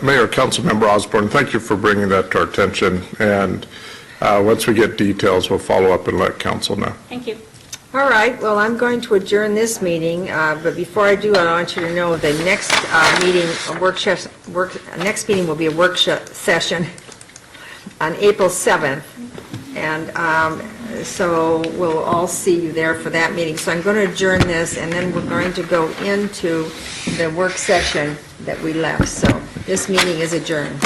Mayor, Councilmember Osborne, thank you for bringing that to our attention, and once we get details, we'll follow up and let council know. Thank you. All right, well, I'm going to adjourn this meeting, but before I do, I want you to know the next meeting, next meeting will be a workshop session on April 7th, and so we'll all see you there for that meeting. So I'm going to adjourn this, and then we're going to go into the work session that we left. So this meeting is adjourned.